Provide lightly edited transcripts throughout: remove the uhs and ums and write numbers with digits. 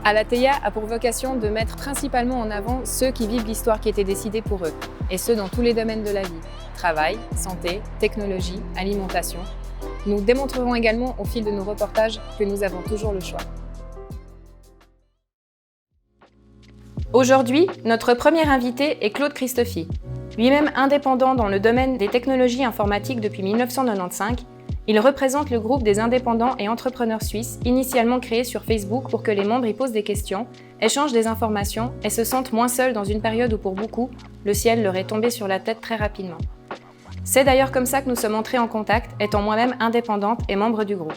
Alateia a pour vocation de mettre principalement en avant ceux qui vivent l'histoire qui était décidée pour eux, et ce dans tous les domaines de la vie, travail, santé, technologie, alimentation. Nous démontrerons également au fil de nos reportages que nous avons toujours le choix. Aujourd'hui, notre premier invité est Claude Christophy. Lui-même indépendant dans le domaine des technologies informatiques depuis 1995, il représente le groupe des indépendants et entrepreneurs suisses, initialement créé sur Facebook pour que les membres y posent des questions, échangent des informations et se sentent moins seuls dans une période où pour beaucoup, le ciel leur est tombé sur la tête très rapidement. C'est d'ailleurs comme ça que nous sommes entrés en contact, étant moi-même indépendante et membre du groupe.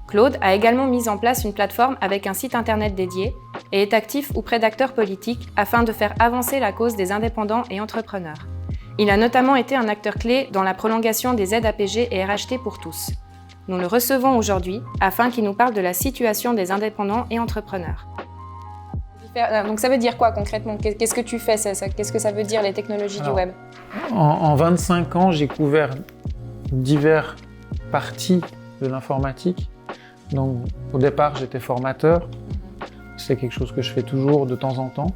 Claude a également mis en place une plateforme avec un site internet dédié et est actif auprès d'acteurs politiques afin de faire avancer la cause des indépendants et entrepreneurs. Il a notamment été un acteur clé dans la prolongation des aides APG et RHT pour tous. Nous le recevons aujourd'hui afin qu'il nous parle de la situation des indépendants et entrepreneurs. Donc ça veut dire quoi concrètement? Qu'est-ce que tu fais? Qu'est-ce que ça veut dire les technologies du web? En 25 ans, j'ai couvert diverses parties de l'informatique. Donc au départ, j'étais formateur. C'est quelque chose que je fais toujours de temps en temps.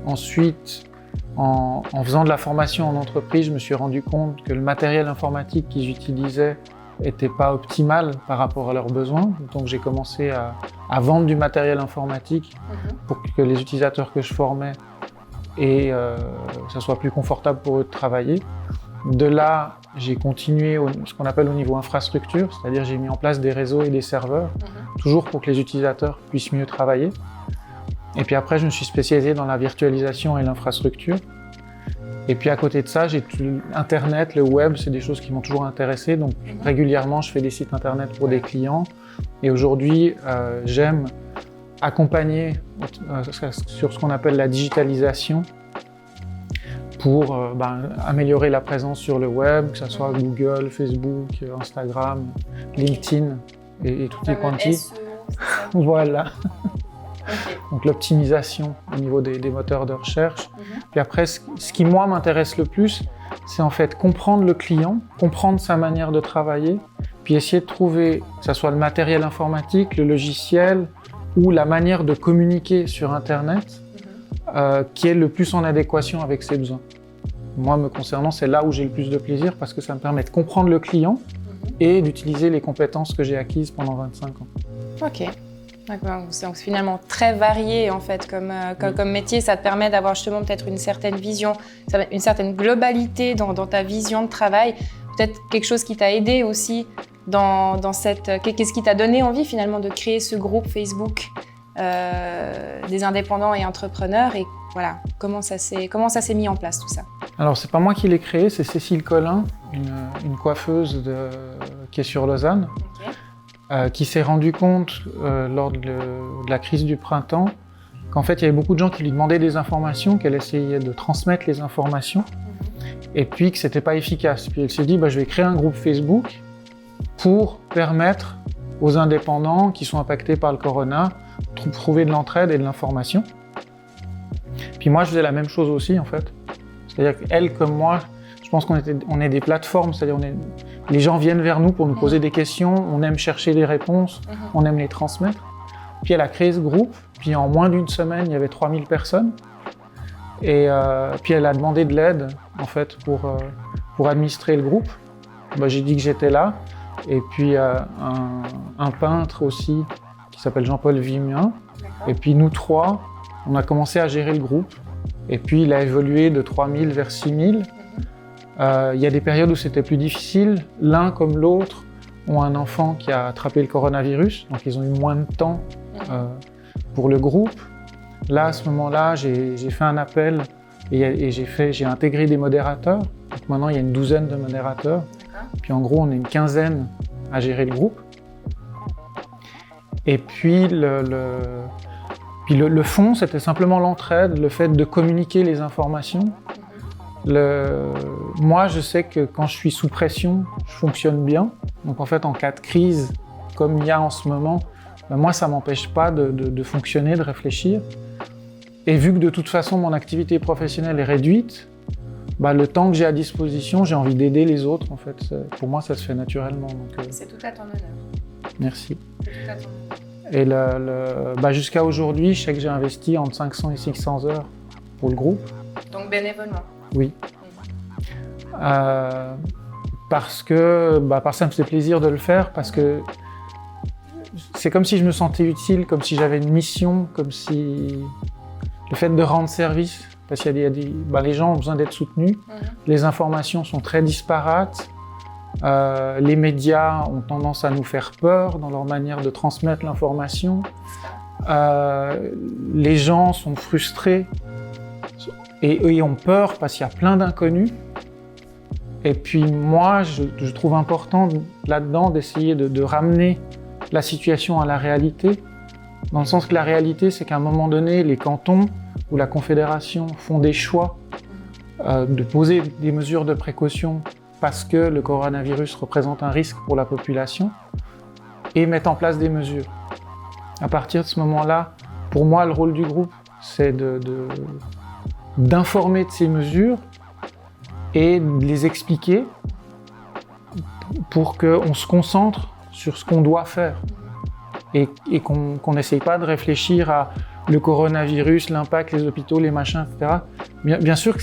Ensuite, en faisant de la formation en entreprise, je me suis rendu compte que le matériel informatique qu'ils utilisaient n'était pas optimal par rapport à leurs besoins. Donc j'ai commencé à vendre du matériel informatique pour que les utilisateurs que je formais ça soit plus confortable pour eux de travailler. De là, j'ai continué ce qu'on appelle au niveau infrastructure, c'est-à-dire j'ai mis en place des réseaux et des serveurs, toujours pour que les utilisateurs puissent mieux travailler. Et puis après, je me suis spécialisé dans la virtualisation et l'infrastructure. Et puis à côté de ça, Internet, le web, c'est des choses qui m'ont toujours intéressé. Donc régulièrement, je fais des sites Internet pour des clients. Et aujourd'hui, j'aime accompagner sur ce qu'on appelle la digitalisation pour améliorer la présence sur le web, que ce soit Google, Facebook, Instagram, LinkedIn et toutes les quantités. Voilà. Okay. Donc l'optimisation au niveau des moteurs de recherche. Puis après, ce qui moi m'intéresse le plus, c'est en fait comprendre le client, comprendre sa manière de travailler, puis essayer de trouver, que ce soit le matériel informatique, le logiciel ou la manière de communiquer sur Internet qui est le plus en adéquation avec ses besoins. Moi, me concernant, c'est là où j'ai le plus de plaisir parce que ça me permet de comprendre le client et d'utiliser les compétences que j'ai acquises pendant 25 ans. Ok. D'accord. Donc c'est finalement très varié en fait comme métier. Ça te permet d'avoir justement peut-être une certaine vision, une certaine globalité dans ta vision de travail. Peut-être quelque chose qui t'a aidé aussi dans cette... Qu'est-ce qui t'a donné envie finalement de créer ce groupe Facebook des indépendants et entrepreneurs et voilà, comment ça s'est mis en place tout ça? Alors c'est pas moi qui l'ai créé, c'est Cécile Collin, une coiffeuse qui est sur Lausanne. Okay. Qui s'est rendu compte lors de la crise du printemps qu'en fait il y avait beaucoup de gens qui lui demandaient des informations, qu'elle essayait de transmettre les informations et puis que c'était pas efficace. Puis elle s'est dit je vais créer un groupe Facebook pour permettre aux indépendants qui sont impactés par le corona de trouver de l'entraide et de l'information. Puis moi je faisais la même chose aussi en fait. C'est-à-dire qu'elle comme moi, je pense qu'on est des plateformes, c'est-à-dire les gens viennent vers nous pour nous poser des questions, on aime chercher des réponses, on aime les transmettre. Puis elle a créé ce groupe, puis en moins d'une semaine, il y avait 3000 personnes. Et puis elle a demandé de l'aide en fait, pour administrer le groupe. J'ai dit que j'étais là. Et puis un peintre aussi, qui s'appelle Jean-Paul Vimien. Et puis nous trois, on a commencé à gérer le groupe. Et puis il a évolué de 3000 vers 6000. Il y a des périodes où c'était plus difficile. L'un comme l'autre ont un enfant qui a attrapé le coronavirus, donc ils ont eu moins de temps pour le groupe. Là, à ce moment-là, j'ai fait un appel et j'ai intégré des modérateurs. Donc maintenant, il y a une douzaine de modérateurs. Puis en gros, on est une quinzaine à gérer le groupe. Et puis le fond, c'était simplement l'entraide, le fait de communiquer les informations. Moi, je sais que quand je suis sous pression, je fonctionne bien. Donc en fait, en cas de crise, comme il y a en ce moment, moi, ça ne m'empêche pas de fonctionner, de réfléchir. Et vu que de toute façon, mon activité professionnelle est réduite, le temps que j'ai à disposition, j'ai envie d'aider les autres. En fait, pour moi, ça se fait naturellement. Donc, c'est tout à ton honneur. Merci. C'est tout à ton Et jusqu'à aujourd'hui, je sais que j'ai investi entre 500 et 600 heures pour le groupe. Donc bénévolement? Oui. Parce que ça me fait plaisir de le faire, parce que c'est comme si je me sentais utile, comme si j'avais une mission, comme si le fait de rendre service, parce qu'il y a les gens ont besoin d'être soutenus, les informations sont très disparates, les médias ont tendance à nous faire peur dans leur manière de transmettre l'information, les gens sont frustrés et ont peur parce qu'il y a plein d'inconnus. Et puis moi, je trouve important là-dedans d'essayer de ramener la situation à la réalité, dans le sens que la réalité, c'est qu'à un moment donné, les cantons ou la Confédération font des choix de poser des mesures de précaution parce que le coronavirus représente un risque pour la population et mettent en place des mesures. À partir de ce moment-là, pour moi, le rôle du groupe, c'est d'informer de ces mesures et de les expliquer pour qu'on se concentre sur ce qu'on doit faire et qu'on n'essaye pas de réfléchir à le coronavirus, l'impact, les hôpitaux, les machins, etc. Bien sûr que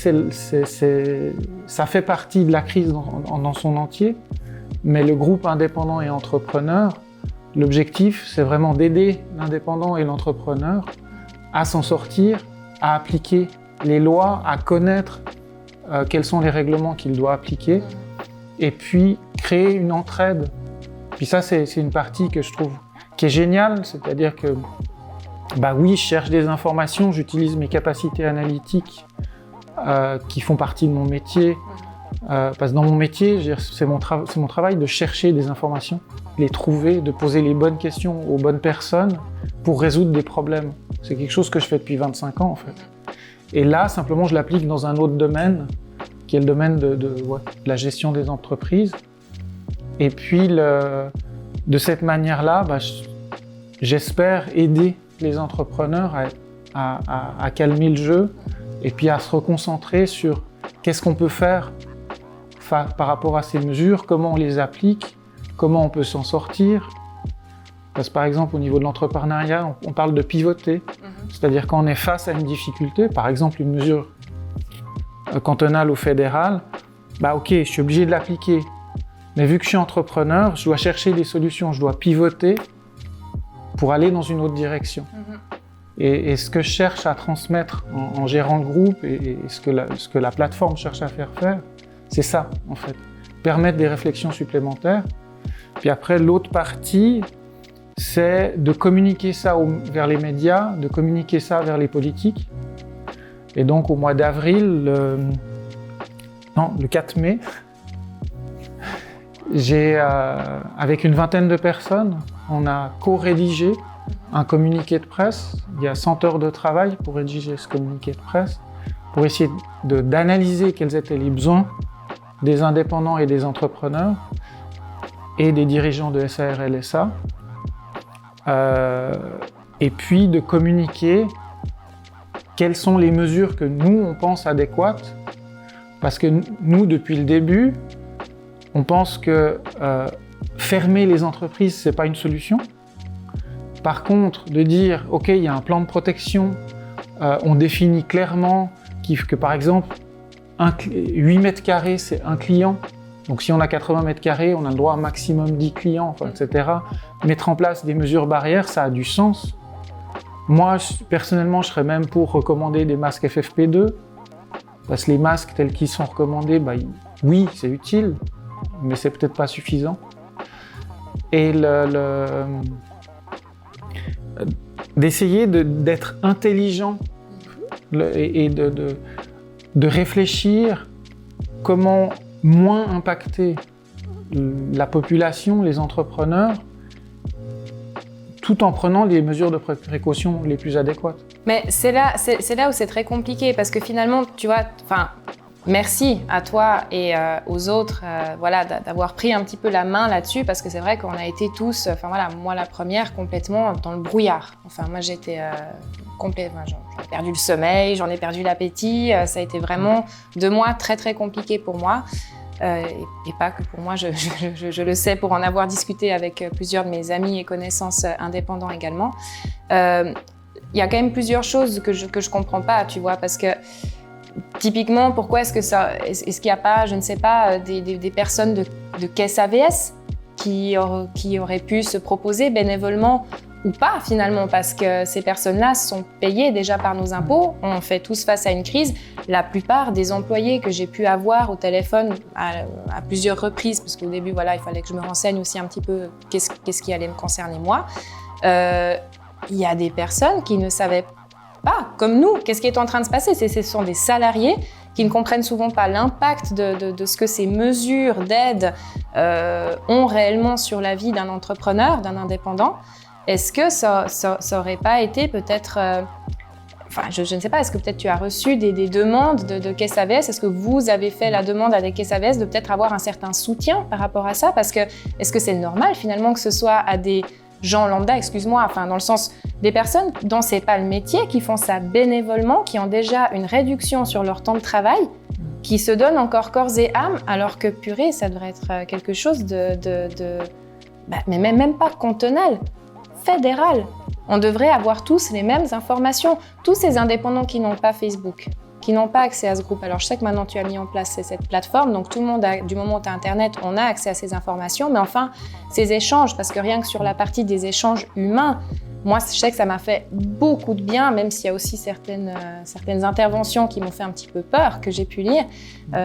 ça fait partie de la crise dans son entier, mais le groupe indépendant et entrepreneur, l'objectif, c'est vraiment d'aider l'indépendant et l'entrepreneur à s'en sortir, à appliquer les lois, à connaître quels sont les règlements qu'il doit appliquer, et puis créer une entraide. Puis ça, c'est une partie que je trouve qui est géniale, c'est-à-dire que oui, je cherche des informations, j'utilise mes capacités analytiques qui font partie de mon métier, parce que dans mon métier, c'est mon travail de chercher des informations, les trouver, de poser les bonnes questions aux bonnes personnes pour résoudre des problèmes. C'est quelque chose que je fais depuis 25 ans en fait. Et là, simplement, je l'applique dans un autre domaine, qui est le domaine de la gestion des entreprises. Et puis, de cette manière-là, j'espère aider les entrepreneurs à calmer le jeu et puis à se reconcentrer sur qu'est-ce qu'on peut faire par rapport à ces mesures, comment on les applique, comment on peut s'en sortir. Parce que par exemple, au niveau de l'entrepreneuriat, on parle de pivoter. C'est-à-dire quand on est face à une difficulté, par exemple une mesure cantonale ou fédérale, ok, je suis obligé de l'appliquer. Mais vu que je suis entrepreneur, je dois chercher des solutions, je dois pivoter pour aller dans une autre direction. Et ce que je cherche à transmettre en gérant le groupe et ce que la plateforme cherche à faire, c'est ça en fait. Permettre des réflexions supplémentaires. Puis après, l'autre partie, c'est de communiquer ça vers les médias, de communiquer ça vers les politiques. Et donc au mois d'avril, le 4 mai, avec une vingtaine de personnes, on a co-rédigé un communiqué de presse. Il y a 100 heures de travail pour rédiger ce communiqué de presse, pour essayer d'analyser quels étaient les besoins des indépendants et des entrepreneurs et des dirigeants de SARL-SA. Et puis de communiquer quelles sont les mesures que nous, on pense adéquates. Parce que nous, depuis le début, on pense que fermer les entreprises, ce n'est pas une solution. Par contre, de dire, OK, il y a un plan de protection, on définit clairement que par exemple, 8 mètres carrés, c'est un client. Donc si on a 80 mètres carrés, on a le droit à un maximum 10 clients, etc. Mettre en place des mesures barrières, ça a du sens. Moi, personnellement, je serais même pour recommander des masques FFP2. Parce que les masques tels qu'ils sont recommandés, oui, c'est utile, mais c'est peut-être pas suffisant. Et d'essayer d'être intelligent et de réfléchir comment moins impacter la population, les entrepreneurs, tout en prenant les mesures de précaution les plus adéquates. Mais c'est là où c'est très compliqué, parce que finalement, tu vois, merci à toi et aux autres d'avoir pris un petit peu la main là-dessus, parce que c'est vrai qu'on a été tous, moi la première, complètement dans le brouillard. Moi j'étais j'en ai perdu le sommeil, j'en ai perdu l'appétit, ça a été vraiment 2 mois très très compliqués pour moi. et pas que pour moi, je le sais pour en avoir discuté avec plusieurs de mes amis et connaissances indépendants également. Il y a quand même plusieurs choses que je comprends pas, tu vois, parce que typiquement, pourquoi est-ce qu'il n'y a pas, je ne sais pas, des personnes de caisse AVS qui auraient pu se proposer bénévolement ou pas finalement, parce que ces personnes-là sont payées déjà par nos impôts. On fait tous face à une crise. La plupart des employés que j'ai pu avoir au téléphone à plusieurs reprises, parce qu'au début, voilà, il fallait que je me renseigne aussi un petit peu qu'est-ce qui allait me concerner moi. Il y a des personnes qui ne savaient pas, comme nous, qu'est-ce qui est en train de se passer. Ce sont des salariés qui ne comprennent souvent pas l'impact de ce que ces mesures d'aide ont réellement sur la vie d'un entrepreneur, d'un indépendant. Est-ce que ça aurait pas été peut-être... je ne sais pas, est-ce que peut-être tu as reçu des demandes de caisse AVS? Est-ce que vous avez fait la demande à des caisses AVS de peut-être avoir un certain soutien par rapport à ça? Parce que est-ce que c'est normal finalement que ce soit à des gens lambda, excuse-moi, dans le sens des personnes dont c'est pas le métier, qui font ça bénévolement, qui ont déjà une réduction sur leur temps de travail, qui se donnent encore corps et âme, alors que purée, ça devrait être quelque chose mais même pas cantonal, fédéral. On devrait avoir tous les mêmes informations. Tous ces indépendants qui n'ont pas Facebook, qui n'ont pas accès à ce groupe. Alors je sais que maintenant tu as mis en place cette plateforme, donc tout le monde, du moment où tu as Internet, on a accès à ces informations, mais enfin, ces échanges, parce que rien que sur la partie des échanges humains, moi je sais que ça m'a fait beaucoup de bien, même s'il y a aussi certaines interventions qui m'ont fait un petit peu peur, que j'ai pu lire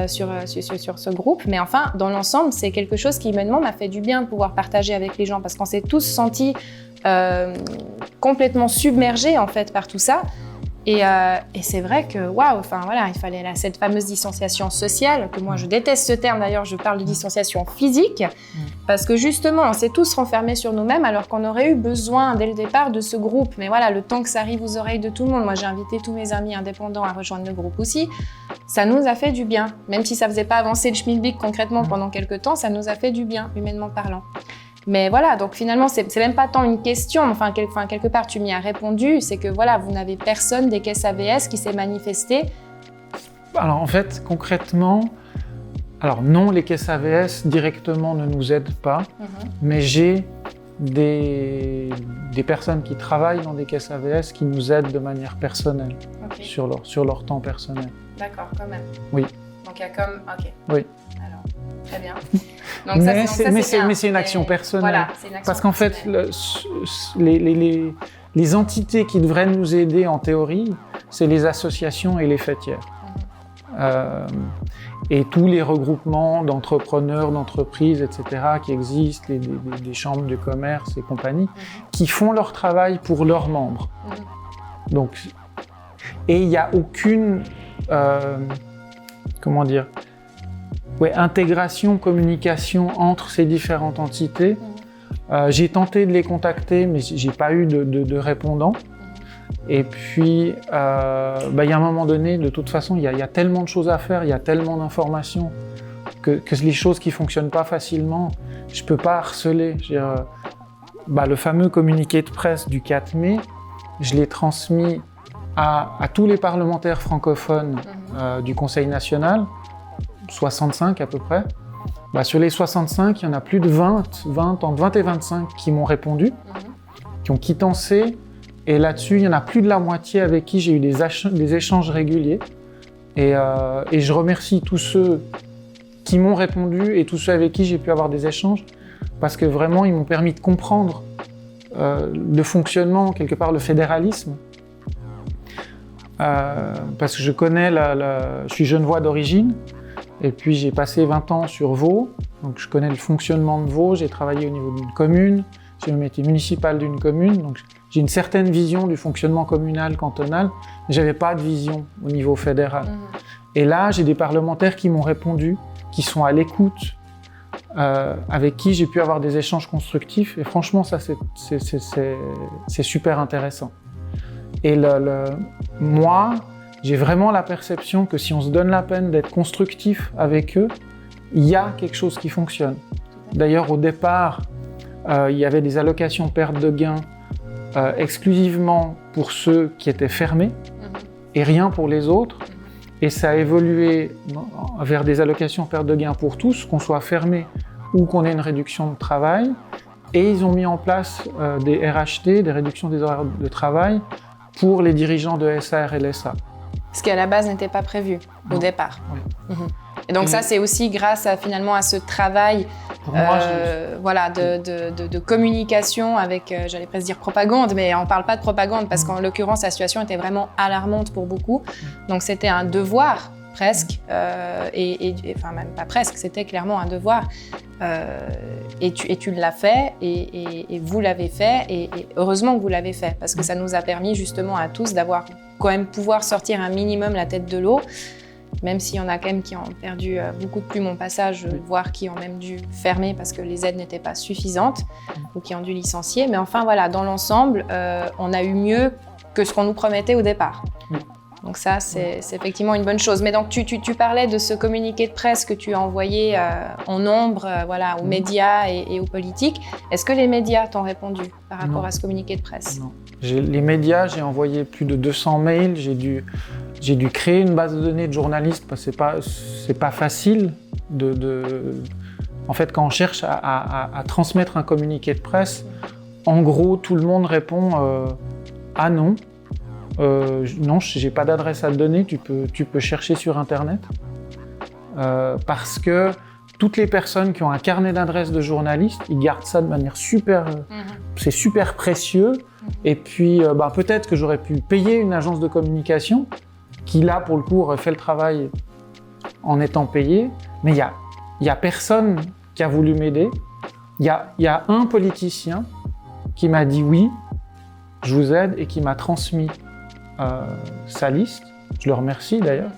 sur ce groupe, mais enfin, dans l'ensemble, c'est quelque chose qui maintenant m'a fait du bien de pouvoir partager avec les gens, parce qu'on s'est tous sentis complètement submergés en fait par tout ça. Et c'est vrai que, waouh, il fallait cette fameuse distanciation sociale, que moi je déteste ce terme d'ailleurs, je parle de distanciation physique, parce que justement, on s'est tous renfermés sur nous-mêmes alors qu'on aurait eu besoin dès le départ de ce groupe. Mais voilà, le temps que ça arrive aux oreilles de tout le monde, moi j'ai invité tous mes amis indépendants à rejoindre le groupe aussi, ça nous a fait du bien. Même si ça faisait pas avancer le schmilblick concrètement pendant quelques temps, ça nous a fait du bien, humainement parlant. Mais voilà, donc finalement, c'est même pas tant une question, quelque part tu m'y as répondu, c'est que voilà, vous n'avez personne des caisses AVS qui s'est manifesté. Alors en fait, concrètement, non, les caisses AVS directement ne nous aident pas, mais j'ai des personnes qui travaillent dans des caisses AVS qui nous aident de manière personnelle, sur leur temps personnel. D'accord, quand même. Oui. Donc il y a comme... Ok. Oui. Alors, très bien. Donc mais c'est une action personnelle. Voilà, c'est une action parce qu'en fait, les entités qui devraient nous aider en théorie, c'est les associations et les fêtières. Et tous les regroupements d'entrepreneurs, d'entreprises, etc., qui existent, des chambres de commerce et compagnie, qui font leur travail pour leurs membres. Donc, et il n'y a aucune... intégration, communication entre ces différentes entités. J'ai tenté de les contacter, mais j'ai pas eu de répondant. Et puis, il y a un moment donné, de toute façon, il y a tellement de choses à faire, il y a tellement d'informations que les choses qui fonctionnent pas facilement, je peux pas harceler. Le fameux communiqué de presse du 4 mai, je l'ai transmis à tous les parlementaires francophones du Conseil national, 65 à peu près. Sur les 65, il y en a plus de 20 et 25 qui m'ont répondu, qui ont quittancé. Et là-dessus, il y en a plus de la moitié avec qui j'ai eu des échanges réguliers. Et je remercie tous ceux qui m'ont répondu et tous ceux avec qui j'ai pu avoir des échanges, parce que vraiment, ils m'ont permis de comprendre le fonctionnement, quelque part, le fédéralisme. Parce que je connais, je suis genevois d'origine, et puis j'ai passé 20 ans sur Vaud, donc je connais le fonctionnement de Vaud, j'ai travaillé au niveau d'une commune, j'ai même été municipal d'une commune, donc j'ai une certaine vision du fonctionnement communal, cantonal, mais j'avais pas de vision au niveau fédéral. Et là, j'ai des parlementaires qui m'ont répondu, qui sont à l'écoute, avec qui j'ai pu avoir des échanges constructifs, et franchement, ça c'est super intéressant. Et moi, j'ai vraiment la perception que si on se donne la peine d'être constructif avec eux, il y a quelque chose qui fonctionne. D'ailleurs, au départ, il y avait des allocations perte de gains exclusivement pour ceux qui étaient fermés et rien pour les autres. et ça a évolué vers des allocations perte de gain pour tous, qu'on soit fermé ou qu'on ait une réduction de travail. Et ils ont mis en place des RHT, des réductions des horaires de travail, pour les dirigeants de SAR et LSA. Ce qui à la base n'était pas prévu au départ. Oui. Et donc ça, c'est aussi grâce finalement à ce travail de communication avec, j'allais presque dire propagande, mais on ne parle pas de propagande parce qu'en l'occurrence, la situation était vraiment alarmante pour beaucoup. Donc c'était un devoir presque, enfin même pas presque, c'était clairement un devoir. Et tu l'as fait, et vous l'avez fait, et heureusement que vous l'avez fait, parce que ça nous a permis justement à tous d'avoir quand même pouvoir sortir un minimum la tête de l'eau, même s'il y en a quand même qui ont perdu beaucoup de plumes au passage, voire qui ont même dû fermer parce que les aides n'étaient pas suffisantes, ou qui ont dû licencier. Mais enfin voilà, dans l'ensemble, on a eu mieux que ce qu'on nous promettait au départ. Donc ça, c'est effectivement une bonne chose. Mais donc, tu parlais de ce communiqué de presse que tu as envoyé en nombre aux médias et aux politiques. Est-ce que les médias t'ont répondu par rapport à ce communiqué de presse? Non. Les médias, j'ai envoyé plus de 200 mails. J'ai dû créer une base de données de journalistes parce que c'est pas facile En fait, quand on cherche à transmettre un communiqué de presse, en gros, tout le monde répond ah non. Non, j'ai pas d'adresse à te donner, tu peux chercher sur Internet. Parce que toutes les personnes qui ont un carnet d'adresses de journalistes, ils gardent ça de manière super... C'est super précieux. Et puis, peut-être que j'aurais pu payer une agence de communication qui, là, pour le coup, aurait fait le travail en étant payé. Mais il y a personne qui a voulu m'aider. Il y a un politicien qui m'a dit oui, je vous aide, et qui m'a transmis sa liste, je le remercie d'ailleurs,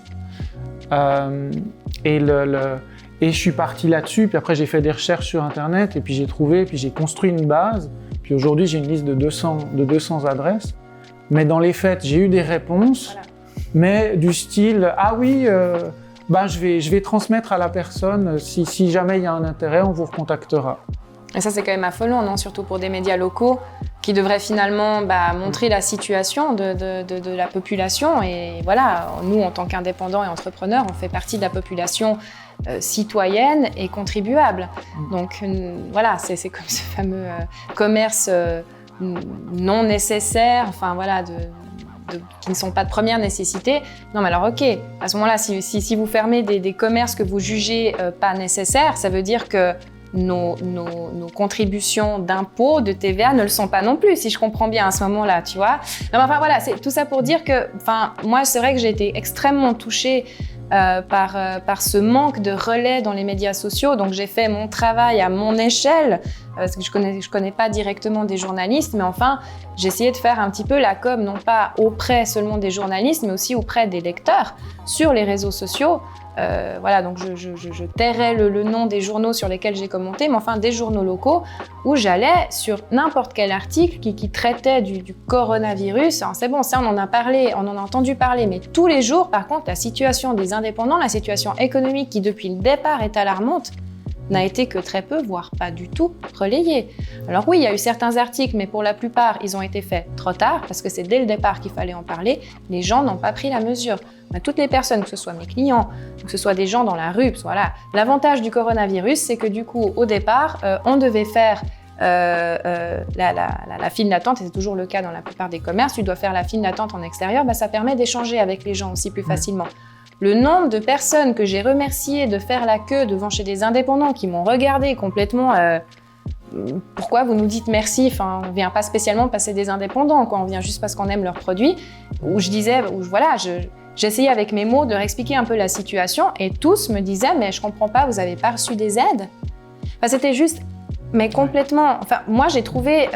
et je suis parti là-dessus, puis après j'ai fait des recherches sur Internet, et puis j'ai trouvé, puis j'ai construit une base, puis aujourd'hui j'ai une liste de 200 adresses, mais dans les faits j'ai eu des réponses, mais du style « Ah oui, je vais transmettre à la personne, si jamais il y a un intérêt, on vous recontactera ». Et ça, c'est quand même affolant, non? Surtout pour des médias locaux qui devraient finalement montrer la situation de la population. Et voilà, nous, en tant qu'indépendants et entrepreneurs, on fait partie de la population citoyenne et contribuable. Donc voilà, c'est comme ce fameux commerce non nécessaire, enfin voilà, qui ne sont pas de première nécessité. Non, mais alors ok, à ce moment-là, si vous fermez des commerces que vous jugez pas nécessaires, ça veut dire que nos contributions d'impôts, de TVA ne le sont pas non plus, si je comprends bien à ce moment-là, tu vois. Non, mais enfin voilà, c'est tout ça pour dire que, moi c'est vrai que j'ai été extrêmement touchée par ce manque de relais dans les médias sociaux. Donc j'ai fait mon travail à mon échelle, parce que je connais pas directement des journalistes, mais enfin j'ai essayé de faire un petit peu la com, non pas auprès seulement des journalistes, mais aussi auprès des lecteurs sur les réseaux sociaux. Voilà, donc je tairai le nom des journaux sur lesquels j'ai commenté, mais enfin des journaux locaux où j'allais sur n'importe quel article qui traitait du coronavirus. Alors, c'est bon, ça on en a parlé, on en a entendu parler, mais tous les jours, par contre, la situation des indépendants, la situation économique qui depuis le départ est alarmante, n'a été que très peu, voire pas du tout, relayée. Alors oui, il y a eu certains articles, mais pour la plupart, ils ont été faits trop tard, parce que c'est dès le départ qu'il fallait en parler. Les gens n'ont pas pris la mesure. Toutes les personnes, que ce soit mes clients, que ce soit des gens dans la rue, voilà. L'avantage du coronavirus, c'est que du coup, au départ, on devait faire la file d'attente, et c'est toujours le cas dans la plupart des commerces, tu dois faire la file d'attente en extérieur, ça permet d'échanger avec les gens aussi plus facilement. Le nombre de personnes que j'ai remerciées de faire la queue devant chez des indépendants qui m'ont regardé complètement pourquoi vous nous dites merci, enfin, on vient pas spécialement passer des indépendants, quoi. On vient juste parce qu'on aime leurs produits, où je disais, j'essayais avec mes mots de réexpliquer un peu la situation, et tous me disaient mais je comprends pas, vous avez pas reçu des aides? C'était juste, mais complètement, moi j'ai trouvé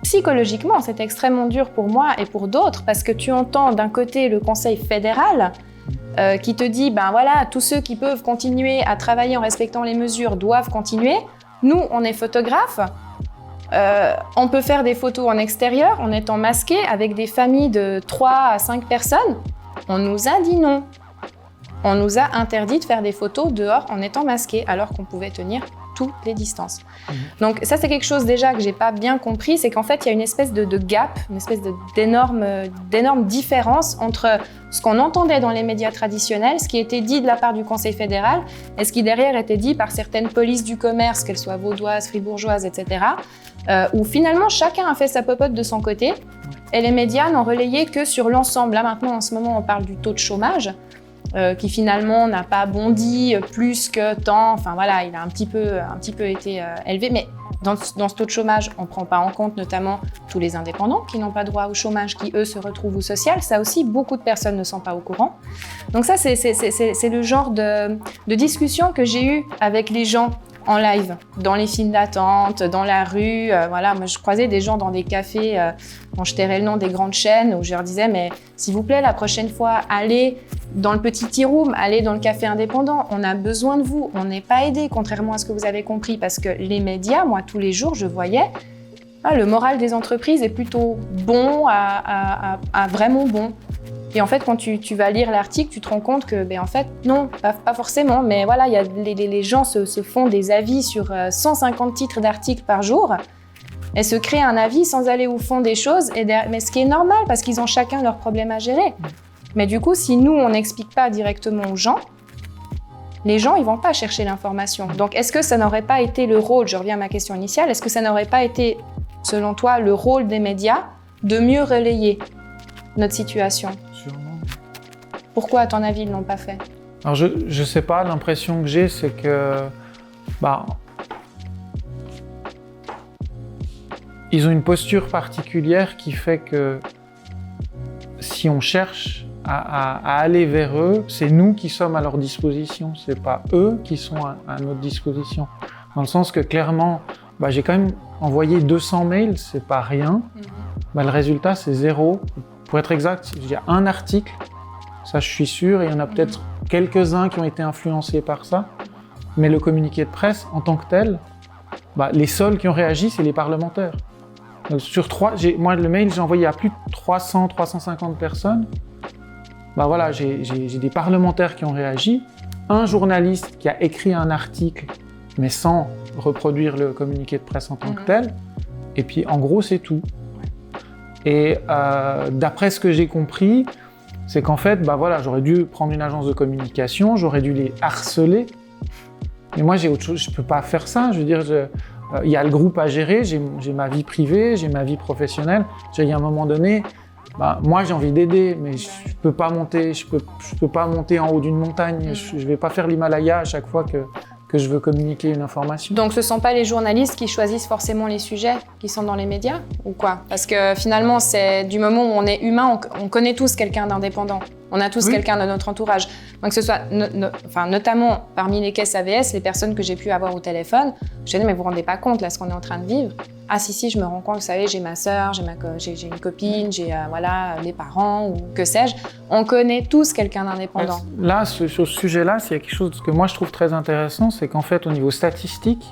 psychologiquement c'était extrêmement dur pour moi et pour d'autres, parce que tu entends d'un côté le Conseil fédéral qui te dit, tous ceux qui peuvent continuer à travailler en respectant les mesures doivent continuer. Nous, on est photographes, on peut faire des photos en extérieur en étant masqués avec des familles de 3 à 5 personnes. On nous a dit non. On nous a interdit de faire des photos dehors en étant masqués, alors qu'on pouvait tenir toutes les distances. Donc ça, c'est quelque chose déjà que j'ai pas bien compris, c'est qu'en fait, il y a une espèce de gap, une espèce d'énorme différence entre ce qu'on entendait dans les médias traditionnels, ce qui était dit de la part du Conseil fédéral, et ce qui derrière était dit par certaines polices du commerce, qu'elles soient vaudoises, fribourgeoises, etc., où finalement chacun a fait sa popote de son côté, et les médias n'ont relayé que sur l'ensemble. Là maintenant, en ce moment, on parle du taux de chômage, qui finalement n'a pas bondi plus que tant, enfin voilà, il a un petit peu été élevé, mais dans ce taux de chômage, on ne prend pas en compte notamment tous les indépendants qui n'ont pas droit au chômage, qui eux se retrouvent au social. Ça aussi, beaucoup de personnes ne sont pas au courant. Donc ça, c'est le genre de discussion que j'ai eu avec les gens en live, dans les files d'attente, dans la rue. Voilà, moi, je croisais des gens dans des cafés, dont je tairais le nom des grandes chaînes, où je leur disais, mais s'il vous plaît, la prochaine fois, allez dans le petit tea room, allez dans le café indépendant. On a besoin de vous. On n'est pas aidés, contrairement à ce que vous avez compris, parce que les médias, moi, tous les jours, je voyais, le moral des entreprises est plutôt bon à vraiment bon. Et en fait, quand tu vas lire l'article, tu te rends compte que, en fait, non, pas forcément. Mais voilà, les gens se font des avis sur 150 titres d'articles par jour et se créent un avis sans aller au fond des choses. Mais ce qui est normal, parce qu'ils ont chacun leurs problèmes à gérer. Mais du coup, si nous, on n'explique pas directement aux gens, les gens, ils vont pas chercher l'information. Donc, est-ce que ça n'aurait pas été le rôle, je reviens à ma question initiale, est-ce que ça n'aurait pas été, selon toi, le rôle des médias de mieux relayer notre situation? Sûrement. Pourquoi, à ton avis, ils ne l'ont pas fait? Alors, je sais pas, l'impression que j'ai, c'est que ils ont une posture particulière qui fait que si on cherche à aller vers eux, c'est nous qui sommes à leur disposition, c'est pas eux qui sont à notre disposition. Dans le sens que clairement, j'ai quand même envoyé 200 mails, c'est pas rien. Le résultat, c'est 0. Pour être exact, il y a un article, ça je suis sûr, et il y en a peut-être quelques-uns qui ont été influencés par ça. Mais le communiqué de presse, en tant que tel, les seuls qui ont réagi, c'est les parlementaires. Donc, sur 3, moi le mail, j'ai envoyé à plus de 300, 350 personnes. Voilà, j'ai des parlementaires qui ont réagi, un journaliste qui a écrit un article, mais sans reproduire le communiqué de presse en tant que tel, et puis en gros c'est tout. Et d'après ce que j'ai compris, c'est qu'en fait, j'aurais dû prendre une agence de communication, j'aurais dû les harceler, mais moi j'ai autre chose, je peux pas faire ça, je veux dire, il y a le groupe à gérer, j'ai ma vie privée, j'ai ma vie professionnelle, il y a un moment donné, moi j'ai envie d'aider, mais je peux pas monter en haut d'une montagne, je vais pas faire l'Himalaya à chaque fois que je veux communiquer une information. Donc ce sont pas les journalistes qui choisissent forcément les sujets qui sont dans les médias, ou quoi? Parce que finalement, c'est du moment où on est humain, on connaît tous quelqu'un d'indépendant. On a tous quelqu'un de notre entourage. Donc que ce soit, notamment parmi les caisses AVS, les personnes que j'ai pu avoir au téléphone, je dis mais vous vous rendez pas compte là ce qu'on est en train de vivre? Ah si, je me rends compte, vous savez, j'ai ma sœur, j'ai une copine, j'ai mes parents ou que sais-je. On connaît tous quelqu'un d'indépendant. Là, sur ce sujet-là, il y a quelque chose que moi je trouve très intéressant, c'est qu'en fait au niveau statistique,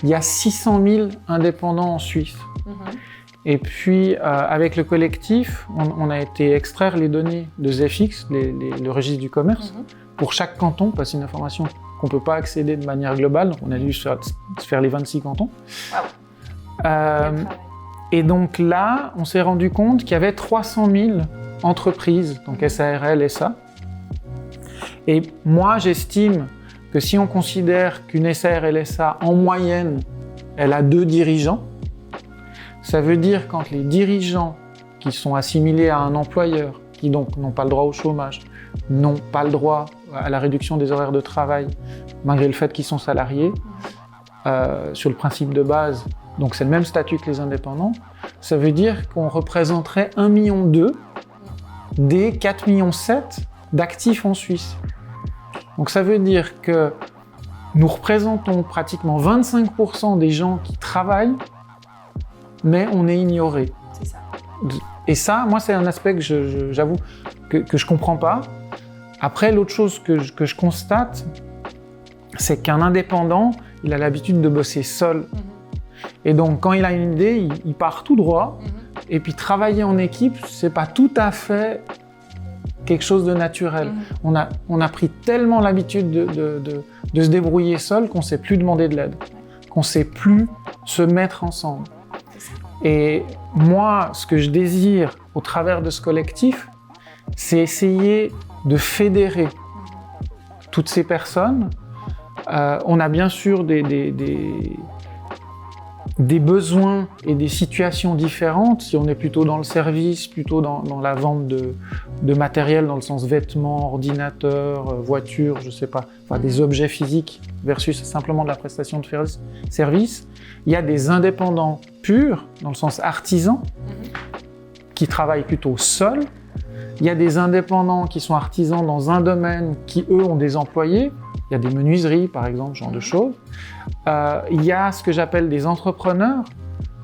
il y a 600 000 indépendants en Suisse. Et puis, avec le collectif, on a été extraire les données de ZEFIX, le registre du commerce, pour chaque canton, parce que c'est une information qu'on ne peut pas accéder de manière globale, donc on a dû se faire les 26 cantons. Et donc là, on s'est rendu compte qu'il y avait 300 000 entreprises, donc SARL, SA. Et moi, j'estime que si on considère qu'une SARL, SA, en moyenne, elle a 2 dirigeants, ça veut dire quand les dirigeants qui sont assimilés à un employeur, qui donc n'ont pas le droit au chômage, n'ont pas le droit à la réduction des horaires de travail, malgré le fait qu'ils sont salariés, sur le principe de base, donc c'est le même statut que les indépendants, ça veut dire qu'on représenterait 1,2 million des 4,7 millions d'actifs en Suisse. Donc ça veut dire que nous représentons pratiquement 25% des gens qui travaillent, mais on est ignoré. C'est ça. Et ça, moi, c'est un aspect que j'avoue que je comprends pas. Après, l'autre chose que je constate, c'est qu'un indépendant, il a l'habitude de bosser seul. Et donc, quand il a une idée, il part tout droit. Et puis, travailler en équipe, c'est pas tout à fait quelque chose de naturel. On a pris tellement l'habitude de se débrouiller seul qu'on ne sait plus demander de l'aide. qu'on ne sait plus se mettre ensemble. Et moi, ce que je désire au travers de ce collectif, c'est essayer de fédérer toutes ces personnes. On a bien sûr des besoins et des situations différentes. Si on est plutôt dans le service, plutôt dans la vente de matériel, dans le sens vêtements, ordinateurs, voitures, je sais pas, enfin des objets physiques versus simplement de la prestation de service. Il y a des indépendants purs, dans le sens artisan, qui travaillent plutôt seuls. Il y a des indépendants qui sont artisans dans un domaine qui, eux, ont des employés. Il y a des menuiseries, par exemple, ce genre de choses. Il y a ce que j'appelle des entrepreneurs,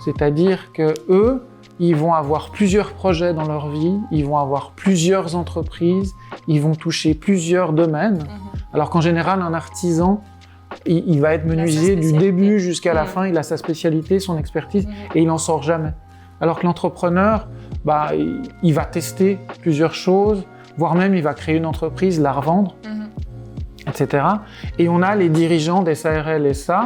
c'est-à-dire que eux, ils vont avoir plusieurs projets dans leur vie, ils vont avoir plusieurs entreprises, ils vont toucher plusieurs domaines. Alors qu'en général, un artisan, il va être menuisier du début jusqu'à la fin, il a sa spécialité, son expertise, et il n'en sort jamais. Alors que l'entrepreneur, il va tester plusieurs choses, voire même il va créer une entreprise, la revendre, etc. Et on a les dirigeants des SARL SA